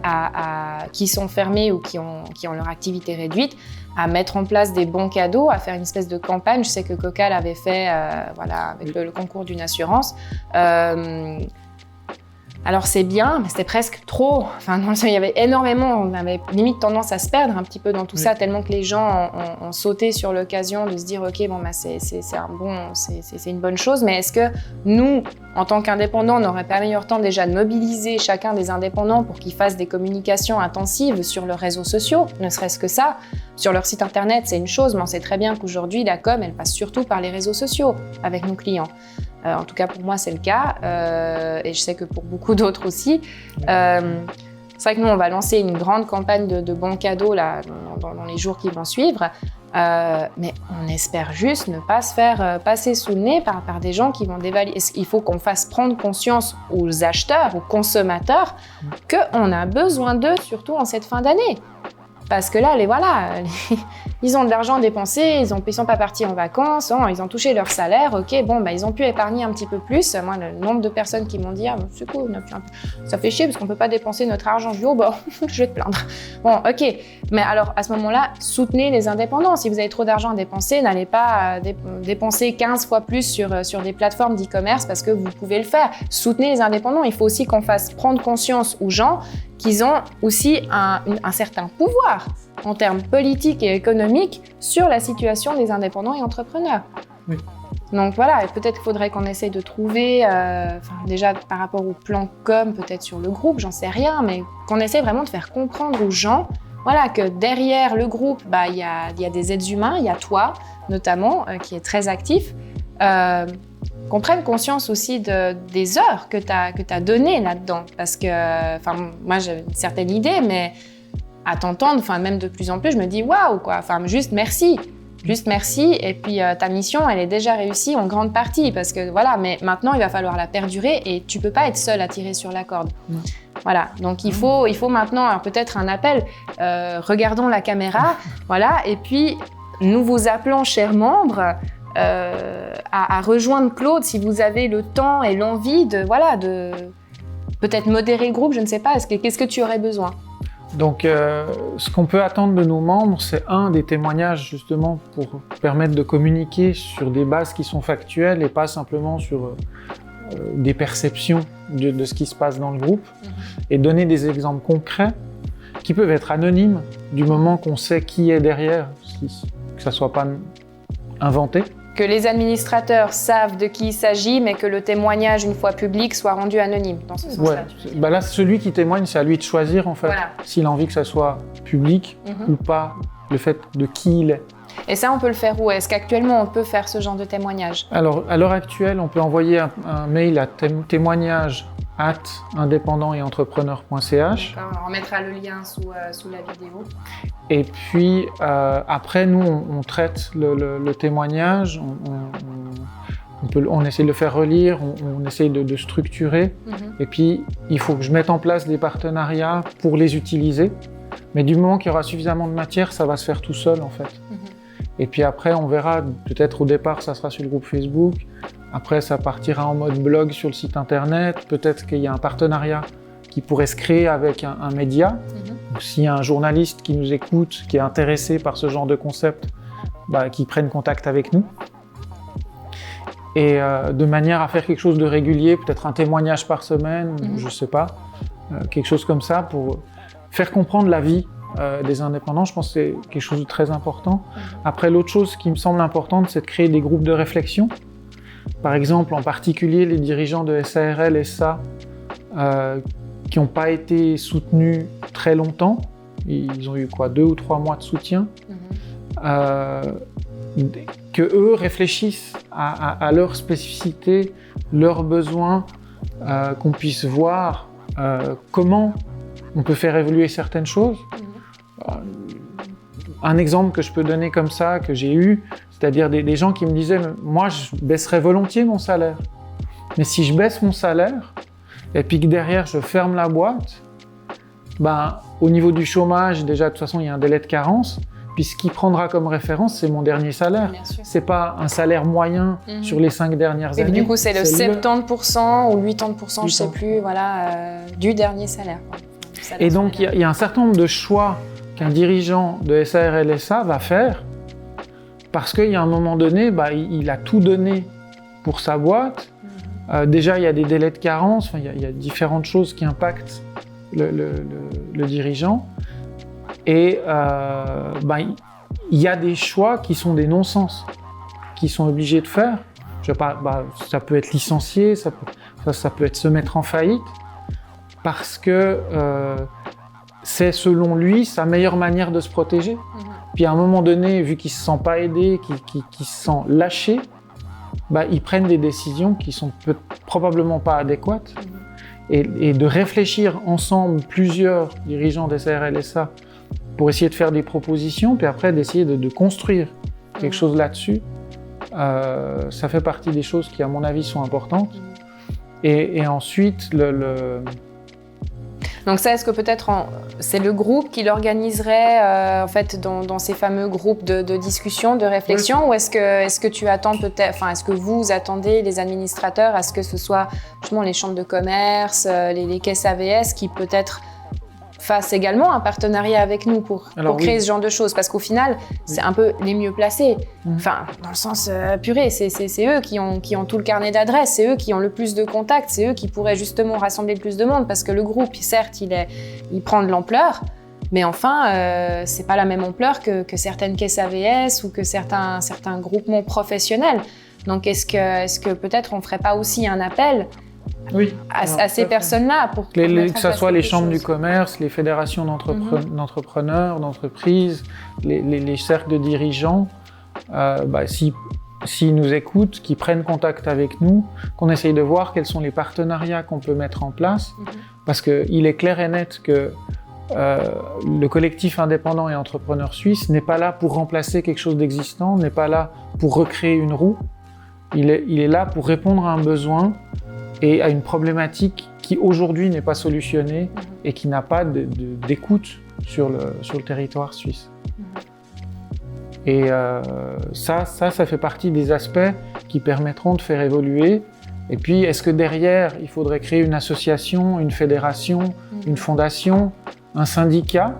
qui sont fermés ou qui ont leur activité réduite, à mettre en place des bons cadeaux, à faire une espèce de campagne. Je sais que Coca l'avait fait avec le concours d'une assurance. Alors c'est bien, mais c'était presque trop. Il y avait énormément, on avait limite tendance à se perdre un petit peu dans tout ça, tellement que les gens ont sauté sur l'occasion de se dire ok, c'est une bonne chose. Mais est-ce que nous, en tant qu'indépendants, on n'aurait pas meilleur temps déjà de mobiliser chacun des indépendants pour qu'ils fassent des communications intensives sur leurs réseaux sociaux, ne serait-ce que ça. Sur leur site internet, c'est une chose, mais on sait très bien qu'aujourd'hui, la com, elle passe surtout par les réseaux sociaux avec nos clients. En tout cas, pour moi, c'est le cas, et je sais que pour beaucoup d'autres aussi. C'est vrai que nous, on va lancer une grande campagne de bons cadeaux là, dans les jours qui vont suivre, mais on espère juste ne pas se faire passer sous le nez par des gens qui vont dévaluer. Il faut qu'on fasse prendre conscience aux acheteurs, aux consommateurs, qu'on a besoin d'eux, surtout en cette fin d'année. Parce que là, ils ont de l'argent dépensé, ils sont pas partis en vacances, ils ont touché leur salaire, ils ont pu épargner un petit peu plus. Moi, le nombre de personnes qui m'ont dit « c'est cool, ça fait chier parce qu'on peut pas dépenser notre argent », je dis « oh je vais te plaindre ». Bon, ok, mais alors à ce moment-là, soutenez les indépendants. Si vous avez trop d'argent à dépenser, n'allez pas dépenser 15 fois plus sur des plateformes d'e-commerce parce que vous pouvez le faire. Soutenez les indépendants. Il faut aussi qu'on fasse prendre conscience aux gens qu'ils ont aussi un certain pouvoir en termes politiques et économiques sur la situation des indépendants et entrepreneurs. Oui. Donc voilà, peut-être qu'il faudrait qu'on essaye de trouver, déjà par rapport au plan com, peut-être sur le groupe, j'en sais rien, mais qu'on essaie vraiment de faire comprendre aux gens que derrière le groupe, il y a des êtres humains, il y a toi notamment, qui est très actif, qu'on prenne conscience aussi des heures que tu as données là-dedans. Parce que, moi, j'ai une certaine idée, mais à t'entendre, même de plus en plus, je me dis waouh, quoi. Juste merci. Juste merci. Et puis, ta mission, elle est déjà réussie en grande partie. Parce que, mais maintenant, il va falloir la perdurer et tu peux pas être seul à tirer sur la corde. Voilà. Donc, il faut maintenant, alors peut-être un appel, regardons la caméra, et puis, nous vous appelons, chers membres, à rejoindre Claude si vous avez le temps et l'envie de peut-être modérer le groupe, je ne sais pas. Qu'est-ce que tu aurais besoin? Donc, ce qu'on peut attendre de nos membres, c'est des témoignages justement pour permettre de communiquer sur des bases qui sont factuelles et pas simplement sur des perceptions de ce qui se passe dans le groupe, et donner des exemples concrets qui peuvent être anonymes du moment qu'on sait qui est derrière, que ça soit pas inventé. Que les administrateurs savent de qui il s'agit, mais que le témoignage, une fois public, soit rendu anonyme, dans ce sens-là. Là, celui qui témoigne, c'est à lui de choisir, en fait, s'il a envie que ça soit public ou pas, le fait de qui il est. Et ça, on peut le faire où? Est-ce qu'actuellement, on peut faire ce genre de témoignage? Alors, à l'heure actuelle, on peut envoyer un mail à témoignage@indépendant-et-entrepreneur.ch. On mettra le lien sous la vidéo. Et puis, après, nous, on traite le témoignage, on essaie de le faire relire, on essaie de structurer. Et puis, il faut que je mette en place des partenariats pour les utiliser. Mais du moment qu'il y aura suffisamment de matière, ça va se faire tout seul, en fait. Et puis après, on verra, peut-être au départ, ça sera sur le groupe Facebook. Après, ça partira en mode blog sur le site internet. Peut-être qu'il y a un partenariat qui pourrait se créer avec un média. Donc, s'il y a un journaliste qui nous écoute, qui est intéressé par ce genre de concept, qu'il prenne contact avec nous. Et de manière à faire quelque chose de régulier, peut-être un témoignage par semaine, je ne sais pas, quelque chose comme ça, pour faire comprendre la vie des indépendants. Je pense que c'est quelque chose de très important. Après, l'autre chose qui me semble importante, c'est de créer des groupes de réflexion. Par exemple, en particulier les dirigeants de SARL, SA, qui n'ont pas été soutenus très longtemps. Ils ont eu 2 ou 3 mois de soutien. Que eux réfléchissent à leurs spécificités, leurs besoins, qu'on puisse voir comment on peut faire évoluer certaines choses. Un exemple que je peux donner comme ça, que j'ai eu, c'est-à-dire des gens qui me disaient « Moi, je baisserais volontiers mon salaire. Mais si je baisse mon salaire, et puis que derrière, je ferme la boîte, au niveau du chômage, déjà, de toute façon, il y a un délai de carence. Puis ce qui prendra comme référence, c'est mon dernier salaire. C'est pas un salaire moyen sur les 5 dernières années. Et du coup, c'est le 70% ou 80%, je ne sais plus, du dernier salaire. Et donc, il y a un certain nombre de choix qu'un dirigeant de SARL/SA va faire parce qu'il y a un moment donné, il a tout donné pour sa boîte. Déjà, il y a des délais de carence, il y a différentes choses qui impactent le dirigeant. Et il y a des choix qui sont des non-sens, qu'ils sont obligés de faire. Ça peut être licencier, ça peut être se mettre en faillite, parce que c'est selon lui sa meilleure manière de se protéger. Puis à un moment donné, vu qu'il ne se sent pas aidé, qu'il se sent lâché, ils prennent des décisions qui ne sont probablement pas adéquates. Et de réfléchir ensemble, plusieurs dirigeants des SARL/SA, pour essayer de faire des propositions, puis après d'essayer de construire quelque chose là-dessus, ça fait partie des choses qui, à mon avis, sont importantes. Et ensuite, Donc ça, est-ce que peut-être c'est le groupe qui l'organiserait en fait dans ces fameux groupes de discussion, de réflexion, ou est-ce que tu attends est-ce que vous attendez les administrateurs à ce que ce soit justement les chambres de commerce, les caisses AVS qui peut-être fassent également un partenariat avec nous pour créer ce genre de choses, parce qu'au final, c'est un peu les mieux placés. Dans le sens purée, c'est eux qui ont tout le carnet d'adresses, c'est eux qui ont le plus de contacts, c'est eux qui pourraient justement rassembler le plus de monde, parce que le groupe, certes, il prend de l'ampleur, mais enfin, c'est pas la même ampleur que certaines caisses AVS ou que certains groupements professionnels. Donc, est-ce que peut-être on ferait pas aussi un appel à ces personnes-là pour que ce soit les chambres du commerce, les fédérations d'entrepreneurs, d'entreprises, les cercles de dirigeants, s'ils nous écoutent, qu'ils prennent contact avec nous, qu'on essaye de voir quels sont les partenariats qu'on peut mettre en place, parce qu'il est clair et net que le collectif indépendant et entrepreneur suisse n'est pas là pour remplacer quelque chose d'existant, n'est pas là pour recréer une roue, il est là pour répondre à un besoin et à une problématique qui aujourd'hui n'est pas solutionnée et qui n'a pas d'écoute sur le territoire suisse. Et ça fait partie des aspects qui permettront de faire évoluer. Et puis, est-ce que derrière, il faudrait créer une association, une fédération, une fondation, un syndicat?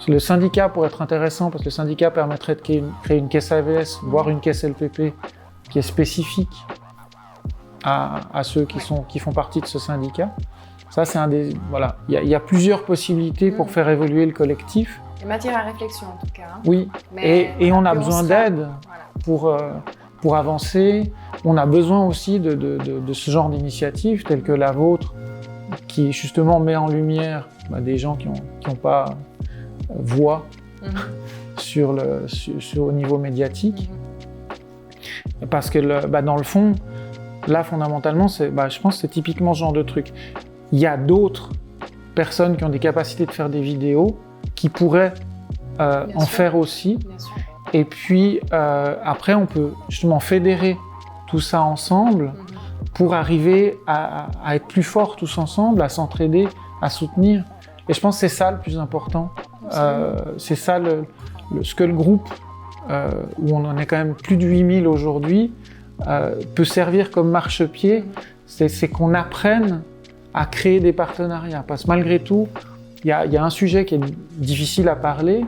Le syndicat pourrait être intéressant parce que le syndicat permettrait de créer une caisse AVS, voire une caisse LPP qui est spécifique à ceux qui font partie de ce syndicat. Ça, c'est il y a plusieurs possibilités pour faire évoluer le collectif. Il y a matière à réflexion, en tout cas. Oui, et on a besoin d'aide pour avancer. On a besoin aussi de ce genre d'initiative, telle que la vôtre, qui justement met en lumière des gens qui n'ont pas voix au niveau médiatique. Parce que dans le fond, là, fondamentalement, je pense que c'est typiquement ce genre de truc. Il y a d'autres personnes qui ont des capacités de faire des vidéos qui pourraient en faire aussi. Et puis, après, on peut justement fédérer tout ça ensemble pour arriver à être plus forts tous ensemble, à s'entraider, à soutenir. Et je pense que c'est ça le plus important. C'est ça ce que le groupe, où on en est quand même plus de 8000 aujourd'hui, peut servir comme marchepied, c'est qu'on apprenne à créer des partenariats. Parce que malgré tout, il y a un sujet qui est difficile à parler,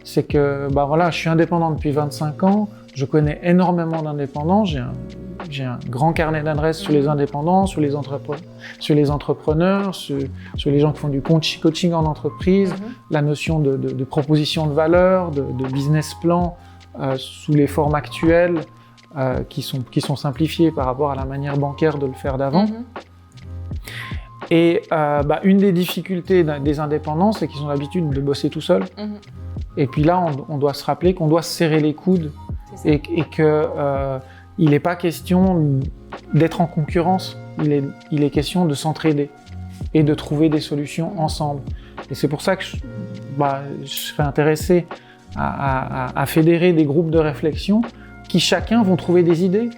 c'est que je suis indépendant depuis 25 ans, je connais énormément d'indépendants, j'ai un grand carnet d'adresses sur les indépendants, sur les entrepreneurs, sur les gens qui font du coaching en entreprise, la notion de proposition de valeur, de business plan sous les formes actuelles, qui sont simplifiées par rapport à la manière bancaire de le faire d'avant. Et une des difficultés des indépendants, c'est qu'ils ont l'habitude de bosser tout seuls. Et puis là, on doit se rappeler qu'on doit se serrer les coudes et qu'il n'est pas question d'être en concurrence, il est question de s'entraider. et de trouver des solutions ensemble. Et c'est pour ça que je serais intéressé à fédérer des groupes de réflexion qui chacun vont trouver des idées.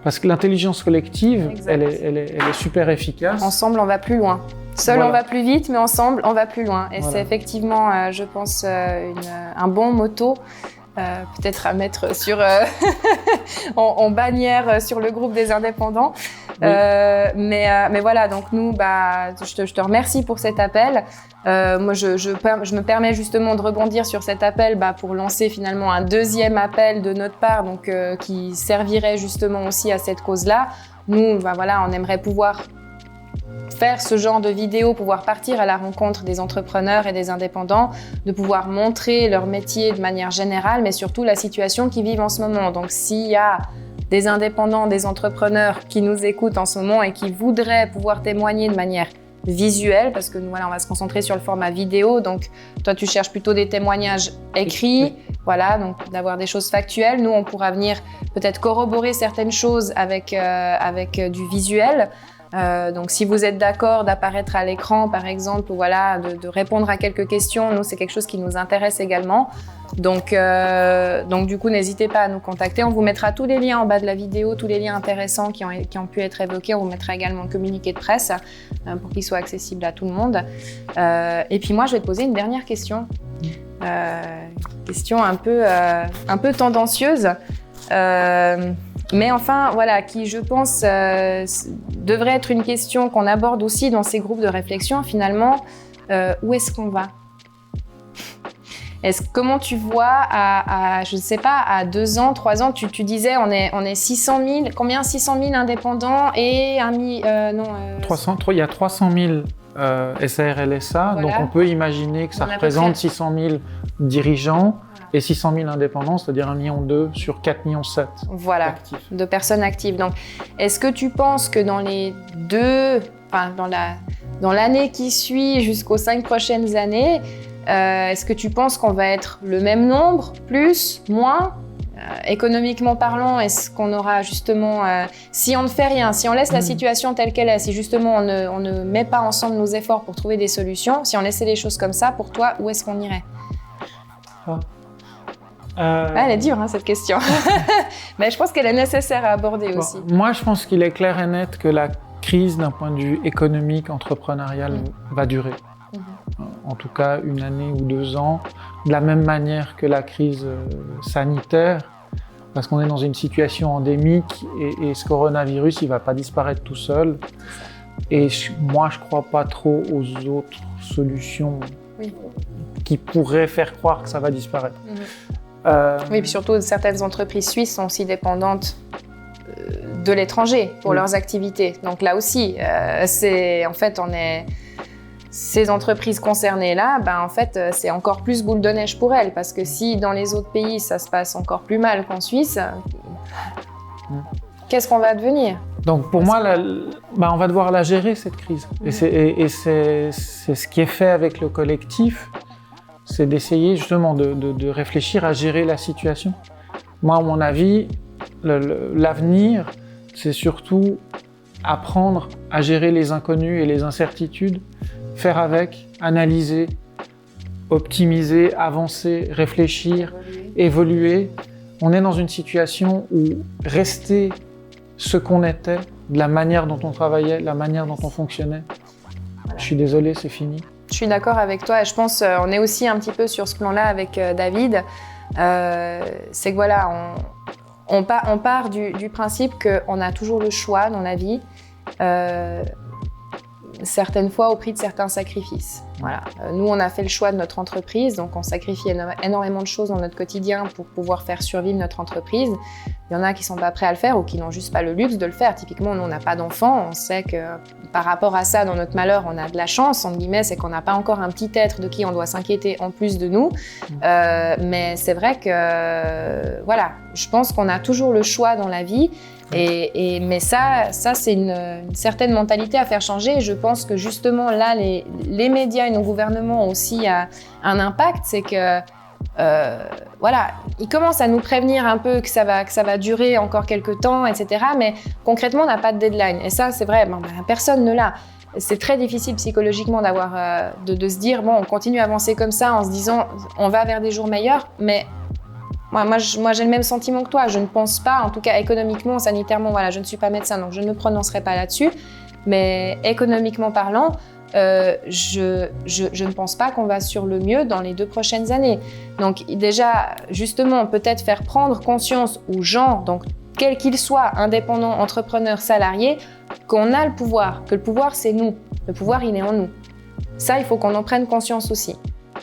Parce que l'intelligence collective, elle est super efficace. Ensemble, on va plus loin. Seul, on va plus vite, mais ensemble, on va plus loin. Et c'est effectivement, je pense, un bon motto. Peut-être à mettre sur, en bannière sur le groupe des indépendants. Oui. Mais voilà, donc nous, je te remercie pour cet appel. Moi, je me permets justement de rebondir sur cet appel pour lancer finalement un deuxième appel de notre part, donc, qui servirait justement aussi à cette cause-là. Nous, voilà, on aimerait pouvoir faire ce genre de vidéos, pouvoir partir à la rencontre des entrepreneurs et des indépendants, de pouvoir montrer leur métier de manière générale, mais surtout la situation qu'ils vivent en ce moment. Donc s'il y a des indépendants, des entrepreneurs qui nous écoutent en ce moment et qui voudraient pouvoir témoigner de manière visuelle, parce que nous, voilà, on va se concentrer sur le format vidéo, donc toi tu cherches plutôt des témoignages écrits, voilà, donc d'avoir des choses factuelles. Nous, on pourra venir peut-être corroborer certaines choses avec du visuel. Donc si vous êtes d'accord d'apparaître à l'écran par exemple, ou voilà, de répondre à quelques questions, nous c'est quelque chose qui nous intéresse également. Donc du coup n'hésitez pas à nous contacter, on vous mettra tous les liens en bas de la vidéo, tous les liens intéressants qui ont pu être évoqués, on vous mettra également le communiqué de presse pour qu'il soit accessible à tout le monde. Et puis moi je vais te poser une dernière question, question un peu tendancieuse. Mais enfin, voilà, qui je pense devrait être une question qu'on aborde aussi dans ces groupes de réflexion. Finalement, où est-ce qu'on va ? Comment tu vois je ne sais pas, à 2 ans, 3 ans, tu disais on est 600 000, combien 600 000 indépendants et il y a 300 000 SARL/SA, voilà. Donc on peut imaginer que ça représente 600 000 dirigeants. Et 600 000 indépendants, c'est-à-dire 1,2 million sur 4,7 millions voilà, de personnes actives. Donc, est-ce que tu penses que dans dans l'année qui suit jusqu'aux 5 prochaines années, est-ce que tu penses qu'on va être le même nombre, plus, moins ? Économiquement parlant, est-ce qu'on aura justement, si on ne fait rien, si on laisse la situation telle qu'elle est, si justement on ne met pas ensemble nos efforts pour trouver des solutions, si on laissait les choses comme ça, pour toi, où est-ce qu'on irait ? Elle est dure, cette question. Mais je pense qu'elle est nécessaire à aborder aussi. Moi, je pense qu'il est clair et net que la crise, d'un point de vue économique, entrepreneurial, va durer. En tout cas, 1 année ou 2 ans, de la même manière que la crise sanitaire, parce qu'on est dans une situation endémique et ce coronavirus, il ne va pas disparaître tout seul. Et moi, je ne crois pas trop aux autres solutions qui pourraient faire croire que ça va disparaître. Oui, puis surtout, certaines entreprises suisses sont aussi dépendantes de l'étranger pour leurs activités. Donc là aussi, ces entreprises concernées-là, c'est encore plus boule de neige pour elles. Parce que si dans les autres pays, ça se passe encore plus mal qu'en Suisse, qu'est-ce qu'on va devenir ? Donc pour moi, on va devoir la gérer, cette crise. Et c'est ce qui est fait avec le collectif. C'est d'essayer justement de réfléchir à gérer la situation. Moi, à mon avis, l'avenir, c'est surtout apprendre à gérer les inconnus et les incertitudes, faire avec, analyser, optimiser, avancer, réfléchir, évoluer. On est dans une situation où rester ce qu'on était, de la manière dont on travaillait, la manière dont on fonctionnait, je suis désolé, c'est fini. Je suis d'accord avec toi et je pense qu'on est aussi un petit peu sur ce plan-là avec David. C'est que voilà, on part du principe qu'on a toujours le choix dans la vie, certaines fois au prix de certains sacrifices. Voilà. Nous, on a fait le choix de notre entreprise, donc on sacrifie énormément de choses dans notre quotidien pour pouvoir faire survivre notre entreprise. Il y en a qui ne sont pas prêts à le faire ou qui n'ont juste pas le luxe de le faire. Typiquement, nous, on n'a pas d'enfants. On sait que par rapport à ça, dans notre malheur, on a de la chance, entre guillemets, c'est qu'on n'a pas encore un petit être de qui on doit s'inquiéter en plus de nous. Mais c'est vrai que, voilà, je pense qu'on a toujours le choix dans la vie. Mais ça c'est une certaine mentalité à faire changer. Et je pense que justement là, les médias et nos gouvernements ont aussi un impact. C'est que voilà, ils commencent à nous prévenir un peu que ça va durer encore quelques temps, etc. Mais concrètement, on n'a pas de deadline. Et ça, c'est vrai, personne ne l'a. c'est très difficile psychologiquement de se dire, bon, on continue à avancer comme ça en se disant, on va vers des jours meilleurs, mais moi, j'ai le même sentiment que toi. Je ne pense pas, en tout cas économiquement, sanitairement, voilà, je ne suis pas médecin, donc je ne me prononcerai pas là-dessus. Mais économiquement parlant, je ne pense pas qu'on va sur le mieux dans les 2 prochaines années. Donc déjà, justement, peut-être faire prendre conscience aux gens, donc quels qu'ils soient, indépendants, entrepreneurs, salariés, qu'on a le pouvoir, que le pouvoir, c'est nous. Le pouvoir, il est en nous. Ça, il faut qu'on en prenne conscience aussi.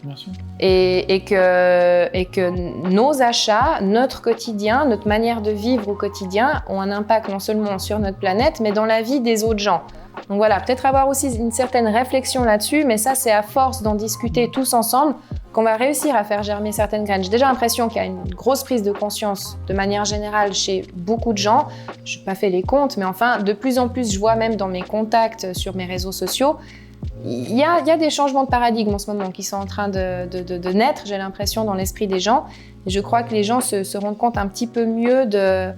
Bien sûr. Et que nos achats, notre quotidien, notre manière de vivre au quotidien ont un impact non seulement sur notre planète, mais dans la vie des autres gens. Donc voilà, peut-être avoir aussi une certaine réflexion là-dessus, mais ça, c'est à force d'en discuter tous ensemble qu'on va réussir à faire germer certaines graines. J'ai déjà l'impression qu'il y a une grosse prise de conscience de manière générale chez beaucoup de gens. Je n'ai pas fait les comptes, mais enfin, de plus en plus, je vois même dans mes contacts sur mes réseaux sociaux, il y a des changements de paradigme en ce moment qui sont en train de naître, j'ai l'impression, dans l'esprit des gens. Et je crois que les gens se rendent compte un petit peu mieux de...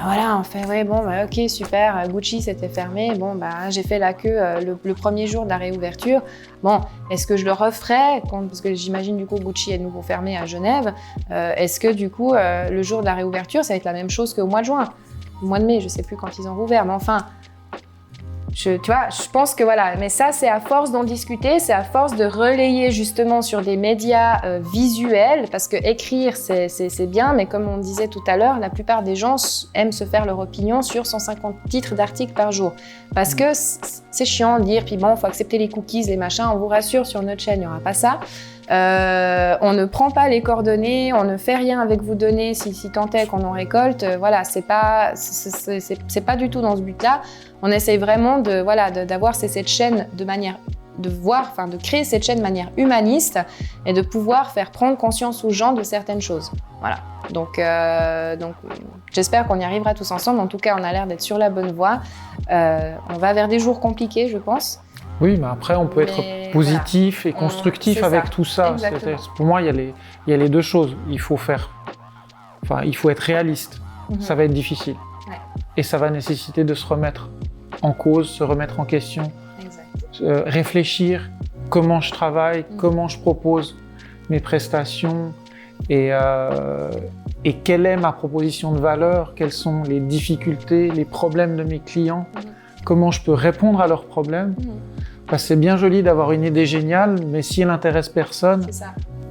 Voilà, en fait, ouais, bon, bah, ok, super, Gucci s'était fermé, bon, bah, j'ai fait la queue le premier jour de la réouverture. Bon, est-ce que je le referai parce que j'imagine, du coup, Gucci est de nouveau fermé à Genève. Est-ce que, du coup, le jour de la réouverture, ça va être la même chose qu'au mois de juin, au mois de mai, je sais plus quand ils ont rouvert, mais enfin... Tu vois, je pense que voilà, mais ça, c'est à force d'en discuter, c'est à force de relayer justement sur des médias visuels, parce que écrire, c'est bien, mais comme on disait tout à l'heure, la plupart des gens aiment se faire leur opinion sur 150 titres d'articles par jour. Parce que c'est chiant de dire, puis bon, il faut accepter les cookies, les machins, on vous rassure, sur notre chaîne, il n'y aura pas ça. On ne prend pas les coordonnées, on ne fait rien avec vos données si tant est qu'on en récolte. Voilà, c'est pas du tout dans ce but-là. On essaye vraiment d'avoir cette chaîne de créer cette chaîne de manière humaniste et de pouvoir faire prendre conscience aux gens de certaines choses. Voilà. Donc j'espère qu'on y arrivera tous ensemble. En tout cas, on a l'air d'être sur la bonne voie. On va vers des jours compliqués, je pense. Oui, mais après, on peut être positif et constructif avec tout ça. Pour moi, il y a les deux choses. Il faut être réaliste. Ça va être difficile. Ouais. Et ça va nécessiter de se remettre en cause, se remettre en question, réfléchir comment je travaille, comment je propose mes prestations et quelle est ma proposition de valeur, quelles sont les difficultés, les problèmes de mes clients, comment je peux répondre à leurs problèmes. Parce que c'est bien joli d'avoir une idée géniale, mais si elle n'intéresse personne,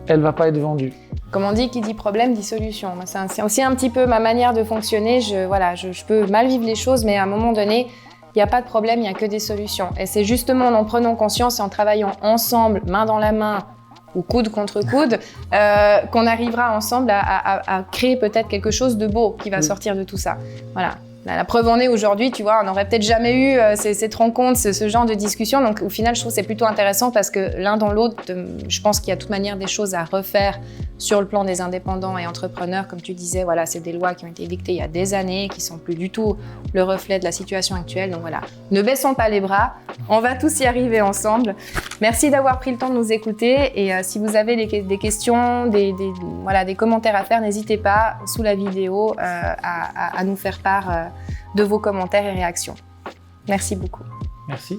elle ne va pas être vendue. Comme on dit, qui dit problème dit solution. C'est aussi un petit peu ma manière de fonctionner. Je peux mal vivre les choses, mais à un moment donné, il n'y a pas de problème, il n'y a que des solutions. Et c'est justement en prenant conscience et en travaillant ensemble, main dans la main, ou coude contre coude, qu'on arrivera ensemble à créer peut-être quelque chose de beau qui va sortir de tout ça. Voilà. La preuve en est aujourd'hui, tu vois, on n'aurait peut-être jamais eu cette rencontre, ce genre de discussion. Donc au final, je trouve que c'est plutôt intéressant parce que l'un dans l'autre, je pense qu'il y a de toute manière des choses à refaire sur le plan des indépendants et entrepreneurs. Comme tu disais, voilà, c'est des lois qui ont été édictées il y a des années, qui ne sont plus du tout le reflet de la situation actuelle. Donc voilà, ne baissons pas les bras, on va tous y arriver ensemble. Merci d'avoir pris le temps de nous écouter et si vous avez des questions, des commentaires à faire, n'hésitez pas sous la vidéo à nous faire part de vos commentaires et réactions. Merci beaucoup. Merci.